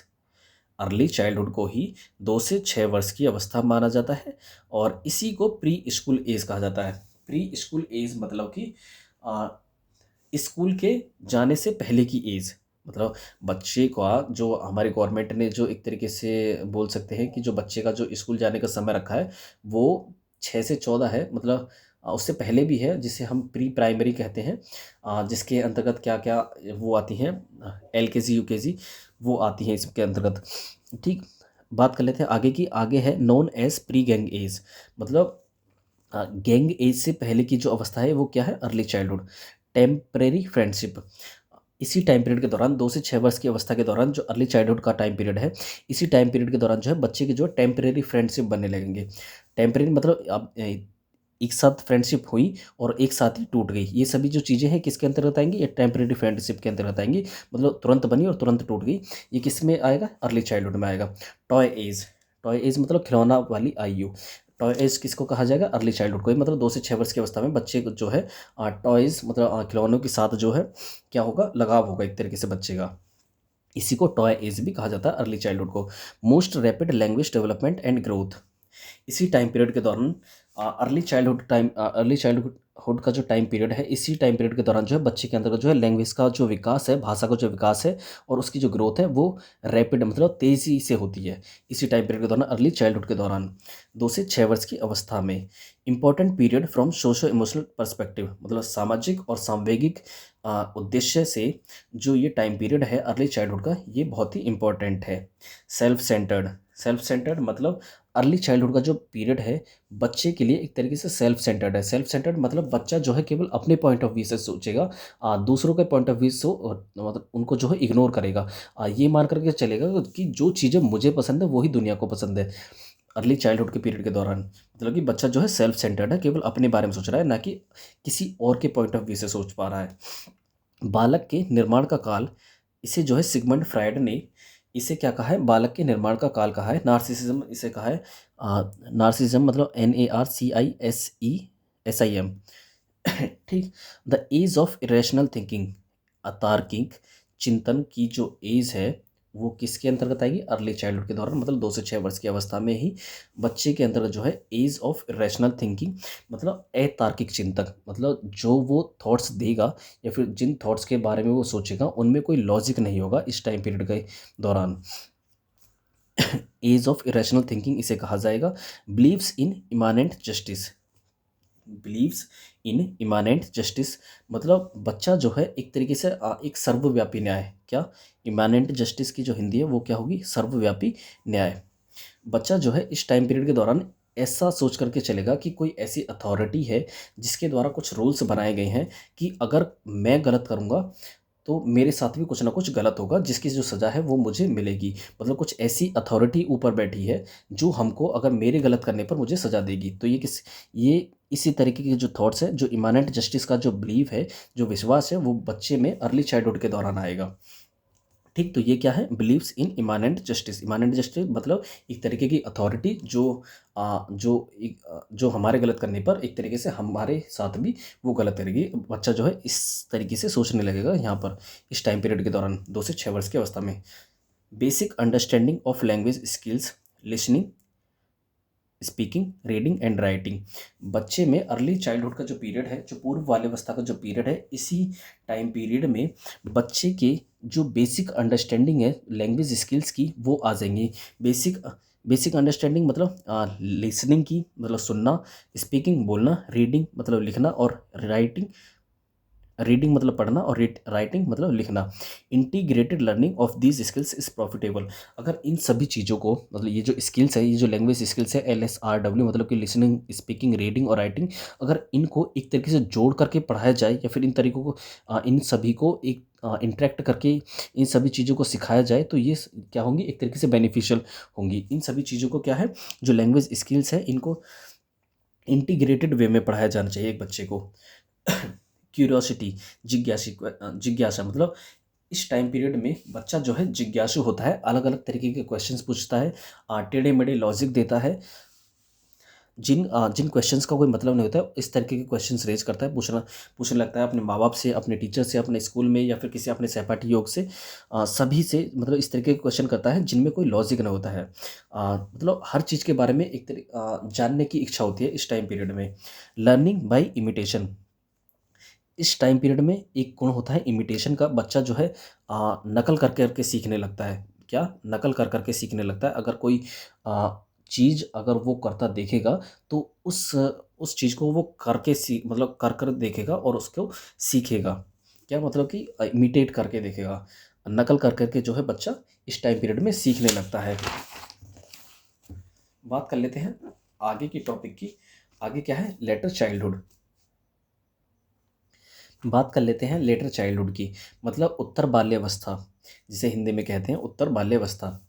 Early childhood को ही 2 से 6 वर्ष की अवस्था माना जाता है, और इसी को प्री स्कूल एज कहा जाता है। प्री स्कूल एज मतलब कि स्कूल के जाने से पहले की एज, मतलब बच्चे का जो हमारी गवर्नमेंट ने जो एक तरीके से बोल सकते हैं कि जो बच्चे का जो स्कूल जाने का समय रखा है वो 6 से 14 है। मतलब उससे पहले भी है जिसे हम प्री प्राइमरी कहते हैं, जिसके अंतर्गत क्या क्या वो आती हैं, LKG UKG वो आती हैं इसके अंतर्गत। ठीक, बात कर लेते हैं आगे की। आगे है known as pre gang age, मतलब गैंग एज से पहले की जो अवस्था है वो क्या है? Early childhood. टेम्परेरी फ्रेंडशिप, इसी टाइम पीरियड के दौरान 2 से 6 वर्ष की अवस्था के दौरान जो अर्ली चाइल्डहुड का टाइम पीरियड है, इसी टाइम पीरियड के दौरान जो है बच्चे के जो है टेम्परेरी फ्रेंडशिप बनने लगेंगे। टेम्परेरी मतलब अब एक साथ फ्रेंडशिप हुई और एक साथ ही टूट गई। ये सभी जो चीज़ें हैं किसके अंतर्गत आएँगी? ये टेम्परेरी फ्रेंडशिप के अंतर्गत आएँगी। मतलब तुरंत बनी और तुरंत टूट गई। ये किसमें आएगा? अर्ली चाइल्डहुड में आएगा। टॉय एज, टॉय एज मतलब खिलौना वाली आयु। टॉय एज किसको कहा जाएगा? अर्ली चाइल्डहुड को। ये मतलब 2 से 6 वर्ष की अवस्था में बच्चे को जो है टॉयज़ मतलब खिलौनों के साथ जो है क्या होगा? लगाव होगा एक तरीके से बच्चे का। इसी को टॉय एज भी कहा जाता है अर्ली चाइल्डहुड को। Most rapid language development and growth, इसी टाइम पीरियड के दौरान अर्ली चाइल्डहुड का जो टाइम पीरियड है, इसी टाइम पीरियड के दौरान जो है बच्चे के अंदर जो है लैंग्वेज का जो विकास है, भाषा का जो विकास है और उसकी जो ग्रोथ है वो रैपिड मतलब तेज़ी से होती है। इसी टाइम पीरियड के दौरान अर्ली चाइल्डहुड के दौरान 2 से 6 वर्ष की अवस्था में। Important period from socio emotional perspective, मतलब सामाजिक और सांवेगिक उद्देश्य से जो ये टाइम पीरियड है अर्ली चाइल्डहुड का, ये बहुत ही इम्पोर्टेंट है। सेल्फ सेंटर्ड मतलब अर्ली चाइल्डहुड का जो पीरियड है बच्चे के लिए एक तरीके से सेल्फ सेंटर्ड है। सेल्फ सेंटर्ड मतलब बच्चा जो है केवल अपने पॉइंट ऑफ व्यू से सोचेगा, दूसरों के पॉइंट ऑफ व्यू से मतलब उनको जो है इग्नोर करेगा। ये मान करके चलेगा कि जो चीज़ें मुझे पसंद है वही दुनिया को पसंद है। अर्ली चाइल्डहुड के पीरियड के दौरान मतलब कि बच्चा जो है सेल्फ सेंटर्ड है, केवल अपने बारे में सोच रहा है, ना कि किसी और के पॉइंट ऑफ व्यू से सोच पा रहा है। बालक के निर्माण का काल, इसे जो है सिगमंड फ्रायड ने इसे क्या कहा है? बालक के निर्माण का काल कहा है। नार्सिसिज्म इसे कहा है। नार्सिसिज्म मतलब NARCISESIM। ठीक। The age of irrational thinking, अतार्किक चिंतन की जो एज है वो किसके अंतर्गत आएगी? अर्ली चाइल्डहुड के दौरान, मतलब 2 से 6 वर्ष की अवस्था में ही बच्चे के अंतर्गत जो है एज ऑफ इरेशनल थिंकिंग मतलब अतार्किक चिंतक, मतलब जो वो थॉट्स देगा या फिर जिन थॉट्स के बारे में वो सोचेगा उनमें कोई लॉजिक नहीं होगा इस टाइम पीरियड के दौरान। एज ऑफ इरेशनल थिंकिंग इसे कहा जाएगा। Believes in immanent justice, believes in immanent justice मतलब बच्चा जो है एक तरीके से एक सर्वव्यापी न्याय, क्या इमानेंट जस्टिस की जो हिंदी है वो क्या होगी? सर्वव्यापी न्याय। बच्चा जो है इस टाइम पीरियड के दौरान ऐसा सोच करके चलेगा कि कोई ऐसी अथॉरिटी है जिसके द्वारा कुछ रूल्स बनाए गए हैं कि अगर मैं गलत करूँगा तो मेरे साथ भी कुछ ना कुछ गलत होगा, जिसकी जो सज़ा है वो मुझे मिलेगी। मतलब कुछ ऐसी अथॉरिटी ऊपर बैठी है जो हमको अगर मेरे गलत करने पर मुझे सज़ा देगी। तो ये इसी तरीके के जो थॉट्स हैं, जो इमानेंट जस्टिस का जो बिलीव है, जो विश्वास है, वो बच्चे में अर्ली चाइल्डहुड के दौरान आएगा। ठीक, तो ये क्या है? Believes in immanent justice. Immanent justice मतलब एक तरीके की अथॉरिटी जो हमारे गलत करने पर एक तरीके से हमारे साथ भी वो गलत करेगी। बच्चा जो है इस तरीके से सोचने लगेगा यहाँ पर इस टाइम पीरियड के दौरान 2 से 6 वर्ष की अवस्था में। Basic understanding of language skills, listening, speaking, reading and writing. बच्चे में अर्ली चाइल्डहुड का जो पीरियड है, जो पूर्व बाल्यावस्था का जो पीरियड है, इसी टाइम पीरियड में बच्चे के जो बेसिक अंडरस्टैंडिंग है लैंग्वेज स्किल्स की वो आ जाएंगी। बेसिक बेसिक अंडरस्टैंडिंग मतलब लिसनिंग की मतलब सुनना, स्पीकिंग बोलना, रीडिंग मतलब लिखना और रीडिंग मतलब पढ़ना और राइटिंग मतलब लिखना। Integrated learning of these skills is profitable. अगर इन सभी चीज़ों को मतलब ये जो स्किल्स है, ये जो लैंग्वेज स्किल्स है LSRW मतलब कि लिसनिंग, स्पीकिंग, रीडिंग और राइटिंग, अगर इनको एक तरीके से जोड़ करके पढ़ाया जाए या फिर इन तरीकों को इन सभी को एक इंटरेक्ट करके इन सभी चीज़ों को सिखाया जाए तो ये क्या होंगी? एक तरीके से बेनिफिशियल होंगी। इन सभी चीज़ों को क्या है, जो लैंग्वेज स्किल्स है, इनको इंटीग्रेटेड वे में पढ़ाया जाना चाहिए एक बच्चे को। क्यूरियोसिटी, जिज्ञासा मतलब इस टाइम पीरियड में बच्चा जो है जिज्ञासु होता है, अलग अलग तरीके के क्वेश्चंस पूछता है, टेढ़े मेढ़े लॉजिक देता है, जिन क्वेश्चंस का कोई मतलब नहीं होता है इस तरीके के क्वेश्चंस रेज करता है, पूछने लगता है अपने माँ बाप से, अपने टीचर से, अपने स्कूल में या फिर किसी अपने सहपाठी योग से, सभी से मतलब इस तरीके के क्वेश्चन करता है जिनमें कोई लॉजिक ना होता है। मतलब हर चीज़ के बारे में जानने की इच्छा होती है इस टाइम पीरियड में। लर्निंग बाई इमिटेशन, इस टाइम पीरियड में एक गुण होता है इमिटेशन का। बच्चा जो है नकल कर करके सीखने लगता है। क्या? नकल कर करके सीखने लगता है। अगर कोई चीज़ अगर वो करता देखेगा तो उस चीज़ को वो करके मतलब कर कर देखेगा और उसको सीखेगा। क्या मतलब कि इमिटेट करके देखेगा, नकल कर करके जो है बच्चा इस टाइम पीरियड में सीखने लगता है। बात कर लेते हैं आगे की टॉपिक की। आगे क्या है? Letter childhood. बात कर लेते हैं लेटर चाइल्डहुड की, मतलब उत्तर बाल्यावस्था, जिसे हिंदी में कहते हैं उत्तर बाल्यावस्था।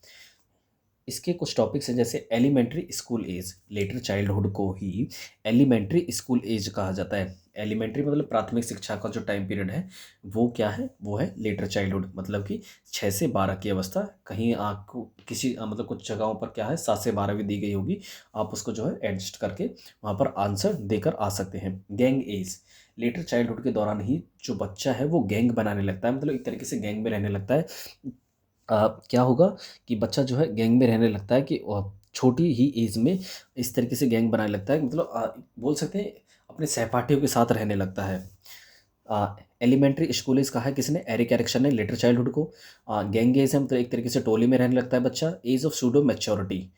इसके कुछ टॉपिक्स हैं, जैसे elementary school age. Later childhood को ही एलिमेंट्री स्कूल एज कहा जाता है। एलिमेंट्री मतलब प्राथमिक शिक्षा का जो टाइम पीरियड है वो क्या है, वो है लेटर चाइल्डहुड, मतलब कि 6 से 12 की अवस्था। कहीं आपको किसी मतलब कुछ जगहों पर क्या है 7 से 12 भी दी गई होगी, आप उसको जो है एडजस्ट करके वहाँ पर आंसर देकर आ सकते हैं। गैंग एज, लेटर चाइल्डहुड के दौरान ही जो बच्चा है वो गैंग बनाने लगता है, मतलब एक तरीके से गैंग में रहने लगता है। क्या होगा कि बच्चा जो है गैंग में रहने लगता है, कि छोटी ही एज में इस तरीके से गैंग बनाने लगता है, मतलब बोल सकते हैं अपने सहपाठियों के साथ रहने लगता है। एलिमेंट्री स्कूल इज कहा है किसने, एरिक एरिक्सन ने लेटर चाइल्डहुड को। गैंग एज है मतलब एक तरीके से टोली में रहने लगता है बच्चा। Age of pseudo maturity,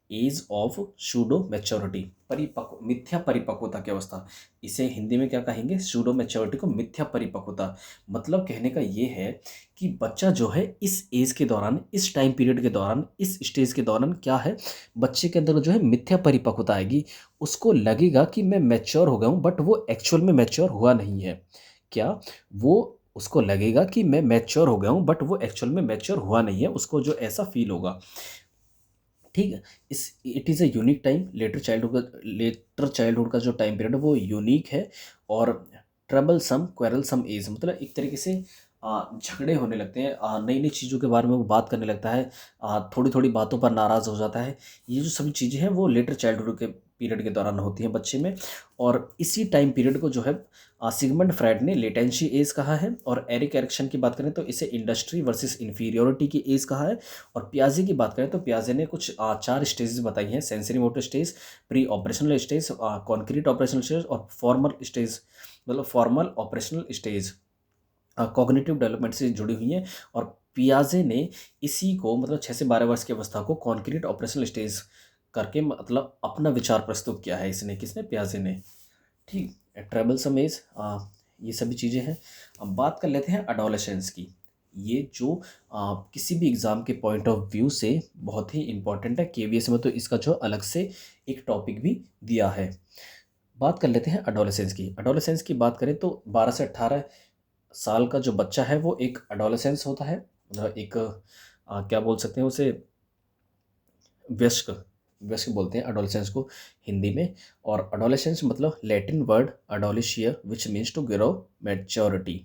age of pseudo maturity, परिपक्व मिथ्या परिपक्वता की अवस्था। इसे हिंदी में क्या कहेंगे, सूडो मैच्योरिटी को मिथ्या परिपक्वता। मतलब कहने का ये है कि बच्चा जो है इस एज के दौरान, इस टाइम पीरियड के दौरान, इस स्टेज के दौरान क्या है, बच्चे के अंदर जो है मिथ्या परिपक्वता आएगी। उसको लगेगा कि मैं मैच्योर हो गया हूँ, बट वो एक्चुअल में मैच्योर हुआ नहीं है। क्या, वो उसको लगेगा कि मैं मैच्योर हो गया हूँ, बट वो एक्चुअल में मैच्योर हुआ नहीं है, उसको जो ऐसा फील होगा। ठीक है। इस it is a unique time, letter childhood का जो टाइम पीरियड है वो यूनिक है। और ट्रबल सम क्वेरलसम एज, मतलब एक तरीके से झगड़े होने लगते हैं, नई नई चीज़ों के बारे में वो बात करने लगता है, थोड़ी थोड़ी बातों पर नाराज़ हो जाता है। ये जो सभी चीज़ें हैं वो लेटर चाइल्डहुड के पीरियड के दौरान होती हैं बच्चे में। और इसी टाइम पीरियड को जो है सिगमंड फ्रायड ने लेटेंसी एज कहा है। और एरिक एरिक्सन की बात करें तो इसे इंडस्ट्री वर्सेस इंफीरियोरिटी की एज कहा है। और पियाजे की बात करें तो पियाजे ने कुछ 4 स्टेजेस बताई हैं, sensory motor stage, pre operational stage, concrete operational stage और फॉर्मल स्टेज, मतलब formal operational stage cognitive development से जुड़ी हुई हैं। और पियाजे ने इसी को मतलब 6 से 12 वर्ष की अवस्था को कॉन्क्रीट ऑपरेशनल स्टेज करके मतलब अपना विचार प्रस्तुत किया है, इसने किसने, पियाजे ने। ठीक, ट्रेबल समेज, ये सभी चीज़ें हैं। अब बात कर लेते हैं अडोलेसेंस की। ये जो किसी भी एग्ज़ाम के पॉइंट ऑफ व्यू से बहुत ही इंपॉर्टेंट है, केवीएस में तो इसका जो अलग से एक टॉपिक भी दिया है। बात कर लेते हैं अडोलेसेंस की। अडोलेसेंस की बात करें तो 12 से 18 साल का जो बच्चा है वो एक अडोलेसेंस होता है, एक क्या बोल सकते हैं उसे, वयस्क, वयस्क बोलते हैं अडोलेसेंस को हिंदी में। और अडोलेसेंस मतलब Latin word adolescere which means to grow maturity.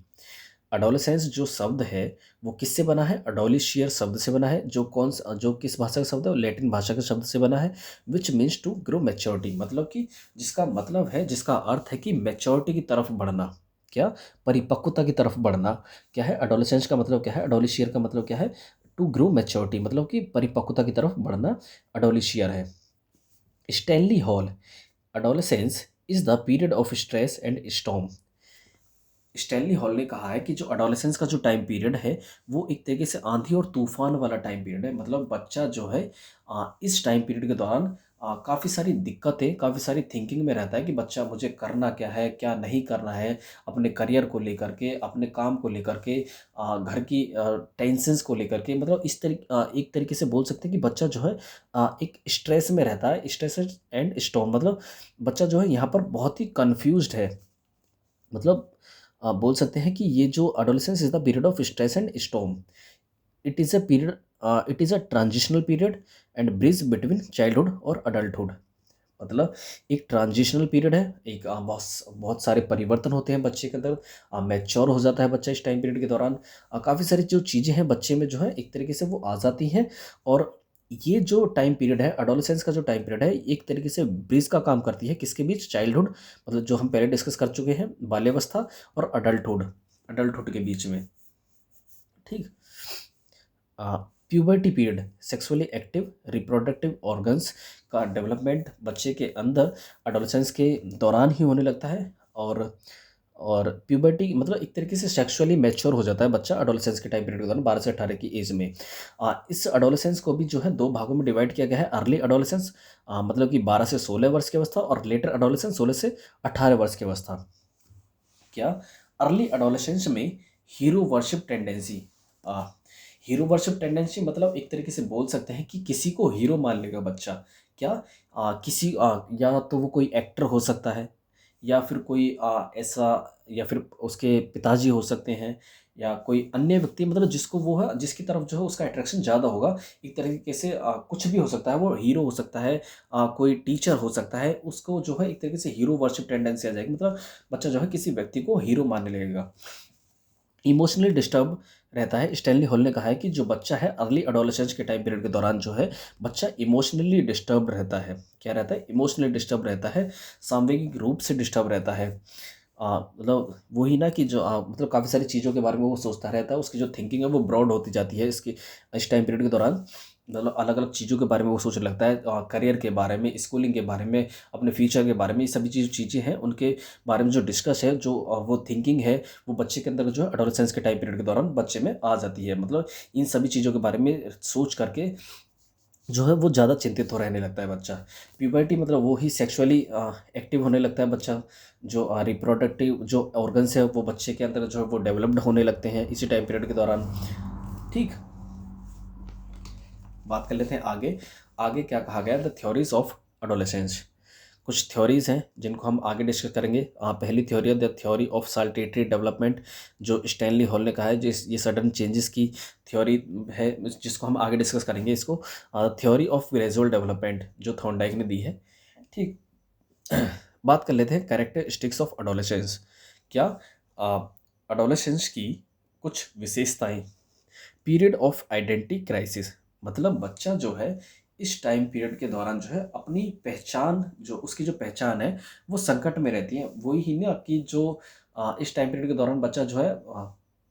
Adolescence जो शब्द है वो किससे बना है, अडोलिशियर शब्द से बना है, जो किस भाषा का शब्द है, लैटिन भाषा के शब्द से बना है। Which means to grow maturity, मतलब कि जिसका मतलब है, जिसका अर्थ है कि मैच्योरिटी की तरफ बढ़ना। क्या, परिपक्वता की तरफ बढ़ना। क्या है अडोलेसेंस का मतलब, क्या है अडोलिशियर का मतलब, क्या है टू ग्रो मैच्योरिटी, मतलब कि परिपक्वता की तरफ बढ़ना अडोलिशियर है। Stanley hall, adolescence is the period of stress and storm. Stanley hall ने कहा है कि जो अडोलेसेंस का जो टाइम पीरियड है वो एक तरीके से आंधी और तूफान वाला टाइम पीरियड है। मतलब बच्चा जो है इस टाइम पीरियड के दौरान काफ़ी सारी दिक्कतें, काफ़ी सारी थिंकिंग में रहता है कि बच्चा मुझे करना क्या है, क्या नहीं करना है, अपने करियर को लेकर के, अपने काम को लेकर के, घर की टेंशन्स को लेकर के, मतलब एक तरीके से बोल सकते हैं कि बच्चा जो है एक स्ट्रेस में रहता है, स्ट्रेस एंड स्टॉर्म, मतलब बच्चा जो है यहाँ पर बहुत ही कन्फ्यूज्ड है। मतलब बोल सकते हैं कि ये जो adolescence is the period of stress and storm. It is a period, it is a transitional period and bridge between childhood और अडल्टहुड। मतलब एक ट्रांजिशनल पीरियड है, एक बहुत बहुत सारे परिवर्तन होते हैं बच्चे के अंदर, मैच्योर हो जाता है बच्चा इस टाइम पीरियड के दौरान। काफ़ी सारी जो चीज़ें हैं बच्चे में जो है एक तरीके से वो आ जाती हैं। और ये जो टाइम पीरियड है, अडोलेसेंस का जो टाइम पीरियड है, एक तरीके से ब्रिज का काम करती है किसके बीच, चाइल्डहुड, मतलब जो हम पहले डिस्कस कर चुके हैं बाल्यावस्था, और अडल्टहुड, अडल्टहुड के बीच में। ठीक। Puberty period, sexually active reproductive organs का डेवलपमेंट बच्चे के अंदर अडोलेसेंस के दौरान ही होने लगता है। और प्यूबर्टी मतलब एक तरीके से सेक्सुअली मैच्योर हो जाता है बच्चा अडोलेसेंस के टाइम पीरियड के दौरान, 12 से 18 की एज में। इस अडोलेसेंस को भी जो है 2 भागों में डिवाइड किया गया है। अर्ली अडोलेसेंस मतलब कि 12 से 16 वर्ष की अवस्था, और लेटर अडोलेसेंस 16 से 18 वर्ष की अवस्था। क्या, अर्ली अडोलेसेंस में hero worship tendency, hero worship tendency मतलब एक तरीके से बोल सकते हैं कि किसी को हीरो मान लेगा बच्चा। क्या, किसी या तो वो कोई एक्टर हो सकता है, या फिर कोई ऐसा, या फिर उसके पिताजी हो सकते हैं, या कोई अन्य व्यक्ति, मतलब जिसको वो है, जिसकी तरफ जो है उसका अट्रैक्शन ज़्यादा होगा। एक तरीके से कुछ भी हो सकता है, वो हीरो हो सकता है, कोई टीचर हो सकता है, उसको जो है एक तरीके से हीरो वर्शिप टेंडेंसी आ जाएगी, मतलब बच्चा जो है किसी व्यक्ति को हीरो मानने लगेगा। इमोशनली डिस्टर्ब रहता है। स्टैनली हॉल ने कहा है कि जो बच्चा है अर्ली एडोलेसेंस के टाइम पीरियड के दौरान जो है बच्चा इमोशनली डिस्टर्ब रहता है। क्या रहता है? इमोशनली डिस्टर्ब रहता है, सामूहिक रूप से डिस्टर्ब रहता है। मतलब वही ना कि जो मतलब काफ़ी सारी चीज़ों के बारे में वो सोचता रहता है, उसकी जो थिंकिंग है वो ब्रॉड होती जाती है इसकी इस टाइम पीरियड के दौरान। मतलब अलग अलग चीज़ों के बारे में वो सोचने लगता है, करियर के बारे में, स्कूलिंग के बारे में, अपने फ्यूचर के बारे में। ये सभी चीज़ें हैं उनके बारे में जो डिस्कस है, जो वो थिंकिंग है, वो बच्चे के अंदर जो है एडोलेसेंस के टाइम पीरियड के दौरान बच्चे में आ जाती है। मतलब इन सभी चीज़ों के बारे में सोच करके जो है वो ज़्यादा चिंतित हो रहने लगता है बच्चा। प्यूबर्टी मतलब वो ही सेक्सुअली एक्टिव होने लगता है बच्चा। जो रिप्रोडक्टिव जो ऑर्गन्स है वो बच्चे के अंदर जो है वो डेवलप्ड होने लगते हैं इसी टाइम पीरियड के दौरान। ठीक, बात कर लेते हैं आगे। आगे क्या कहा गया? The theories of adolescence. कुछ थ्योरीज हैं जिनको हम आगे डिस्कस करेंगे। पहली थ्योरी है the theory of saltatory development, जो स्टैनली हॉल ने कहा है। जिस ये सडन चेंजेस की थ्योरी है, जिसको हम आगे डिस्कस करेंगे। इसको थ्योरी ऑफ ग्रेजुअल डेवलपमेंट जो थॉर्नडाइक ने दी है। ठीक, बात कर लेते हैं कैरेक्टरिस्टिक्स ऑफ एडोलेसेंस। क्या एडोलेसेंस की कुछ विशेषताएं? पीरियड ऑफ आइडेंटिटी क्राइसिस, मतलब बच्चा जो है इस टाइम पीरियड के दौरान जो है अपनी पहचान, जो उसकी जो पहचान है वो संकट में रहती है। वही ही ना कि जो इस टाइम पीरियड के दौरान बच्चा जो है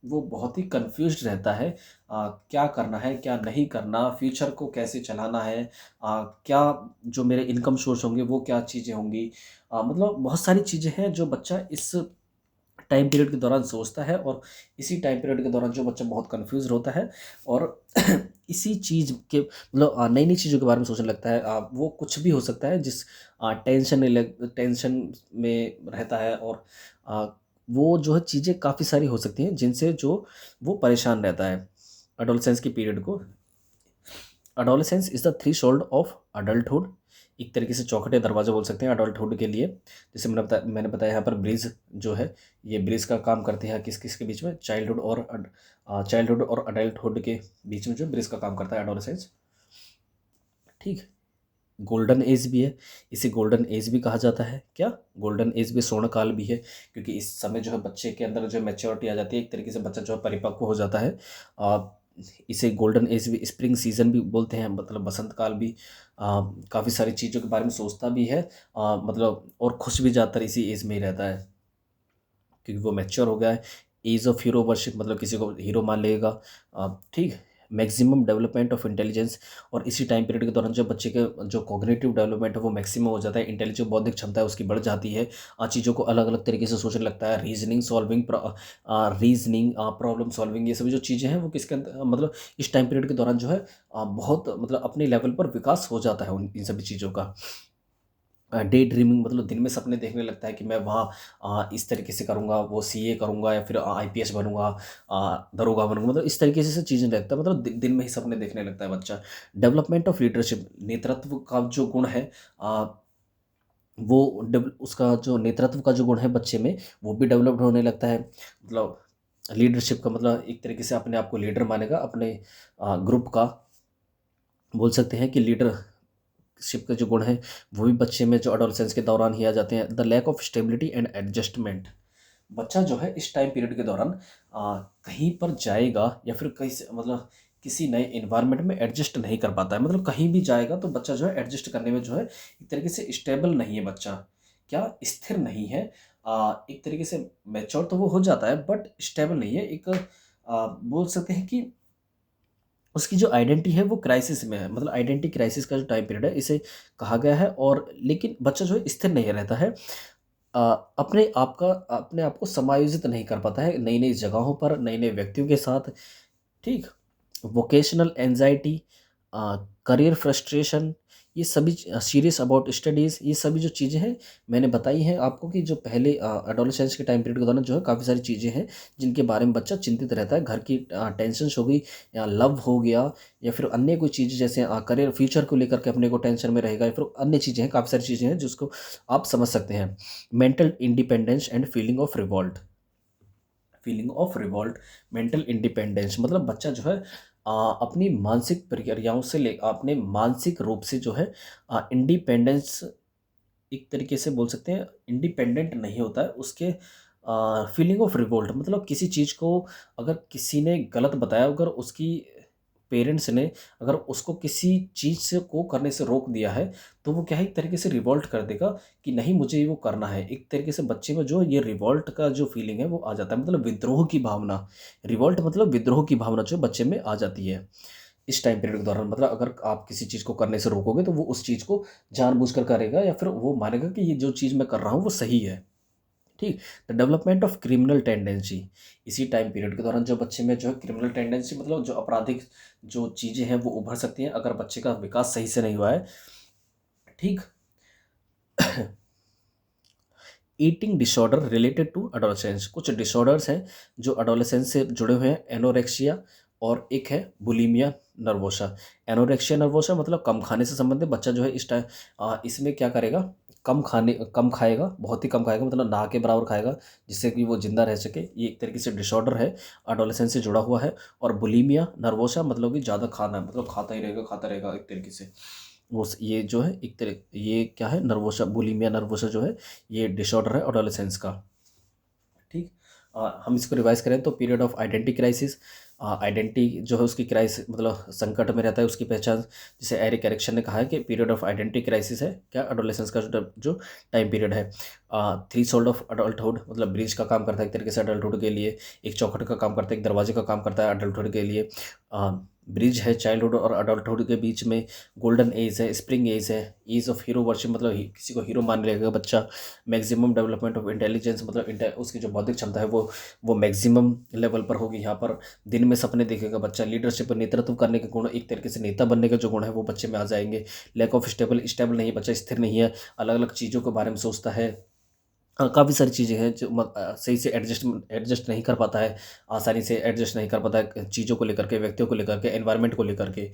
वो बहुत ही कंफ्यूज्ड रहता है। क्या करना है, क्या नहीं करना, फ्यूचर को कैसे चलाना है, क्या जो मेरे इनकम सोर्स होंगे वो क्या चीज़ें होंगी। मतलब बहुत सारी चीज़ें हैं जो बच्चा इस टाइम पीरियड के दौरान सोचता है, और इसी टाइम पीरियड के दौरान जो बच्चा बहुत कंफ्यूज होता है, और इसी चीज़ के मतलब नई नई चीज़ों के बारे में सोचने लगता है। वो कुछ भी हो सकता है जिस टेंशन में रहता है, और आ, वो जो है चीज़ें काफ़ी सारी हो सकती हैं जिनसे जो वो परेशान रहता है एडोलसेंस के पीरियड को। Adolescence is the threshold of adulthood. एक तरीके से चौखटे दरवाजा बोल सकते हैं अडल्टहुड के लिए। जैसे मैंने बताया यहाँ पर ब्रिज जो है, ये ब्रिज का काम करते हैं किस किस के बीच में? चाइल्डहुड और अडल्टहुड के बीच में जो ब्रिज का काम करता है एडोलेसेंस। ठीक, गोल्डन एज भी है, इसे गोल्डन एज भी कहा जाता है। क्या? गोल्डन एज भी स्वर्ण काल भी है, क्योंकि इस समय जो है बच्चे के अंदर जो मैच्योरिटी आ जाती है, एक तरीके से बच्चा जो है परिपक्व हो जाता है। आ, इसे गोल्डन एज भी, स्प्रिंग सीजन भी बोलते हैं, मतलब बसंत काल भी। काफ़ी सारी चीज़ों के बारे में सोचता भी है, मतलब और खुश भी ज़्यादातर इसी एज में ही रहता है, क्योंकि वो मैच्योर हो गया है। एज ऑफ हीरो वर्शिप, मतलब किसी को हीरो मान लेगा। ठीक, मैक्सिमम डेवलपमेंट ऑफ इंटेलिजेंस, और इसी टाइम पीरियड के दौरान जब बच्चे के जो कॉग्निटिव डेवलपमेंट है वो मैक्सिमम हो जाता है, इंटेलिजेंस बौद्धिक क्षमता है उसकी बढ़ जाती है। चीज़ों को अलग अलग तरीके से सोचने लगता है, रीजनिंग, प्रॉब्लम सॉल्विंग, ये सभी जो चीज़ें हैं वो किसके अंदर, मतलब इस टाइम पीरियड के दौरान जो है बहुत मतलब अपने लेवल पर विकास हो जाता है उन इन सभी चीज़ों का। डे ड्रीमिंग, मतलब दिन में सपने देखने लगता है कि मैं वहाँ इस तरीके से करूँगा, वो सीए करूँगा, या फिर आईपीएस बनूँगा, दरोगा बनूँगा, मतलब इस तरीके से चीज़ें लगता है, मतलब दिन में ही सपने देखने लगता है बच्चा। डेवलपमेंट ऑफ लीडरशिप, नेतृत्व का जो गुण है, आ, वो उसका जो नेतृत्व का जो गुण है बच्चे में, वो भी डेवलप्ड होने लगता है। मतलब लीडरशिप का मतलब एक तरीके से अपने आप को लीडर मानेगा, अपने ग्रुप का। बोल सकते हैं कि लीडरशिप के जो गुण हैं वो भी बच्चे में जो एडोलसेंस के दौरान ही आ जाते हैं। The lack of stability and adjustment, बच्चा जो है इस टाइम पीरियड के दौरान कहीं पर जाएगा या फिर कहीं से, मतलब किसी नए इन्वायरमेंट में एडजस्ट नहीं कर पाता है। मतलब कहीं भी जाएगा तो बच्चा जो है एडजस्ट करने में जो है एक तरीके से स्टेबल नहीं है बच्चा। क्या? स्थिर नहीं है। एक तरीके से मैच्योर तो वो हो जाता है बट स्टेबल नहीं है। एक बोल सकते हैं कि उसकी जो आइडेंटिटी है वो क्राइसिस में है, मतलब आइडेंटिटी क्राइसिस का जो टाइम पीरियड है इसे कहा गया है। और लेकिन बच्चा जो है स्थिर नहीं रहता है, अ, अपने आप को समायोजित नहीं कर पाता है नई नई जगहों पर, नए नए व्यक्तियों के साथ। ठीक, वोकेशनल एंजाइटी, करियर फ्रस्ट्रेशन, ये सभी सीरियस अबाउट स्टडीज़, ये सभी जो चीज़ें हैं मैंने बताई हैं आपको कि जो पहले एडोलेसेंस के टाइम पीरियड के दौरान जो है काफ़ी सारी चीज़ें हैं जिनके बारे में बच्चा चिंतित रहता है। घर की टेंशन्स हो गई या लव हो गया या फिर अन्य कोई चीज़ जैसे करियर फ्यूचर को लेकर के अपने को टेंशन में रहेगा या फिर अन्य चीज़ें हैं, काफ़ी सारी चीज़ें हैं जिसको आप समझ सकते हैं। Mental independence and feeling of revolt. Mental independence मतलब बच्चा जो है अपनी मानसिक प्रक्रियाओं से ले अपने मानसिक रूप से जो है इंडिपेंडेंस, एक तरीके से बोल सकते हैं इंडिपेंडेंट नहीं होता है। उसके फीलिंग ऑफ रिवोल्ट मतलब किसी चीज़ को अगर किसी ने गलत बताया, अगर उसकी पेरेंट्स ने अगर उसको किसी चीज़ से को करने से रोक दिया है, तो वो क्या है एक तरीके से रिवोल्ट कर देगा कि नहीं मुझे वो करना है। एक तरीके से बच्चे में जो ये रिवोल्ट का जो फीलिंग है वो आ जाता है, मतलब विद्रोह की भावना। रिवोल्ट मतलब विद्रोह की भावना जो बच्चे में आ जाती है इस टाइम पीरियड के दौरान। मतलब अगर आप किसी चीज़ को करने से रोकोगे तो वो उस चीज़ को जानबूझकर करेगा या फिर वो मानेगा कि ये जो चीज़ मैं कर रहा हूँ वो सही है। ठीक। The development of criminal tendency, इसी टाइम पीरियड के दौरान जो बच्चे में जो है क्रिमिनल टेंडेंसी मतलब जो आपराधिक जो चीज़ें हैं वो उभर सकती हैं अगर बच्चे का विकास सही से नहीं हुआ है। ठीक। Eating disorder related to adolescence, कुछ डिसऑर्डर्स हैं जो एडोलेसेंस से जुड़े हुए हैं। एनोरेक्सिया और एक है बुलिमिया नर्वोसा। एनोरेक्सिया नर्वोसा मतलब कम खाने से संबंधित। बच्चा जो है इस टाइम इसमें क्या करेगा, कम खाएगा, बहुत ही कम खाएगा, मतलब ना के बराबर खाएगा जिससे कि वो जिंदा रह सके। ये एक तरीके से डिसऑर्डर है, एडोलेसेंस से जुड़ा हुआ है। और बुलिमिया नर्वोसा मतलब कि ज़्यादा खाना है, मतलब खाता रहेगा एक तरीके से। ये जो है एक तरह ये क्या है, नर्वोसा, बुलिमिया नर्वोसा जो है ये डिसऑर्डर है एडोलेसेंस का। ठीक। हम इसको रिवाइज करें तो period of identity crisis, identity जो है उसकी क्राइसिस मतलब संकट में रहता है उसकी पहचान। जैसे एरिक एरिक्सन ने कहा है कि पीरियड ऑफ आइडेंटिटी क्राइसिस है क्या, एडोलेसेंस का जो टाइम पीरियड है। थ्री सोल्ड ऑफ अडल्टहुड मतलब ब्रिज का काम करता है एक तरीके से अडल्टहुड के लिए। एक चौखट का काम करता है, एक दरवाजे का काम करता है अडल्टहुड के लिए। ब्रिज है चाइल्डहुड और अडल्टहुड के बीच में। गोल्डन एज है, स्प्रिंग एज है, एज ऑफ हीरो वर्शिप मतलब किसी को हीरो मानने लगेगा बच्चा। मैक्सिमम डेवलपमेंट ऑफ इंटेलिजेंस मतलब उसकी जो बौद्धिक क्षमता है वो मैक्सिमम लेवल पर होगी यहाँ पर। दिन में सपने देखेगा बच्चा। लीडरशिप और नेतृत्व करने के गुण, एक तरीके से नेता बनने का जो गुण है वो बच्चे में आ जाएंगे। लैक ऑफ स्टेबल नहीं है बच्चा, स्थिर नहीं है, अलग अलग चीज़ों के बारे में सोचता है। काफ़ी सारी चीज़ें हैं जो सही से एडजस्ट नहीं कर पाता है, आसानी से एडजस्ट नहीं कर पाता है चीज़ों को लेकर के, व्यक्तियों को लेकर के, एनवायरनमेंट को लेकर के।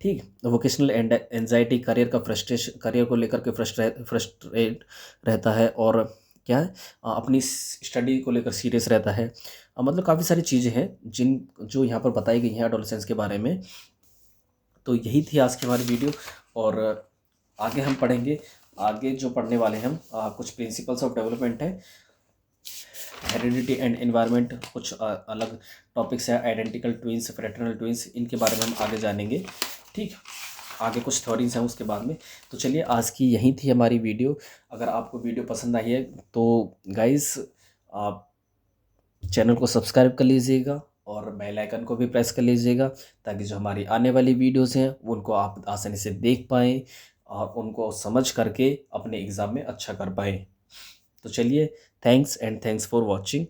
ठीक। वोकेशनल एंड एनजाइटी, करियर का फ्रस्ट्रेशन, करियर को लेकर के फ्रस्ट्रेट रहता है। और क्या है, अपनी स्टडी को लेकर सीरियस रहता है। मतलब काफ़ी सारी चीज़ें हैं जो यहाँ पर बताई गई हैं एडोलेसेंस के बारे में। तो यही थी आज की हमारी वीडियो। और आगे हम पढ़ेंगे, आगे जो पढ़ने वाले हैं हम कुछ प्रिंसिपल्स ऑफ डेवलपमेंट है, हेरिडिटी एंड एनवायरनमेंट, कुछ अलग टॉपिक्स हैं, आइडेंटिकल ट्विंस, फ्रेटर्नल ट्विंस, इनके बारे में हम आगे जानेंगे। ठीक। आगे कुछ थ्योरीज हैं उसके बाद में। तो चलिए आज की यही थी हमारी वीडियो। अगर आपको वीडियो पसंद आई है तो गाइस आप चैनल को सब्सक्राइब कर लीजिएगा और बेल आइकन को भी प्रेस कर लीजिएगा ताकि जो हमारी आने वाली वीडियोस हैं उनको आप आसानी से देख पाएँ और उनको समझ करके अपने एग्ज़ाम में अच्छा कर पाएँ। तो चलिए, थैंक्स फॉर वॉचिंग।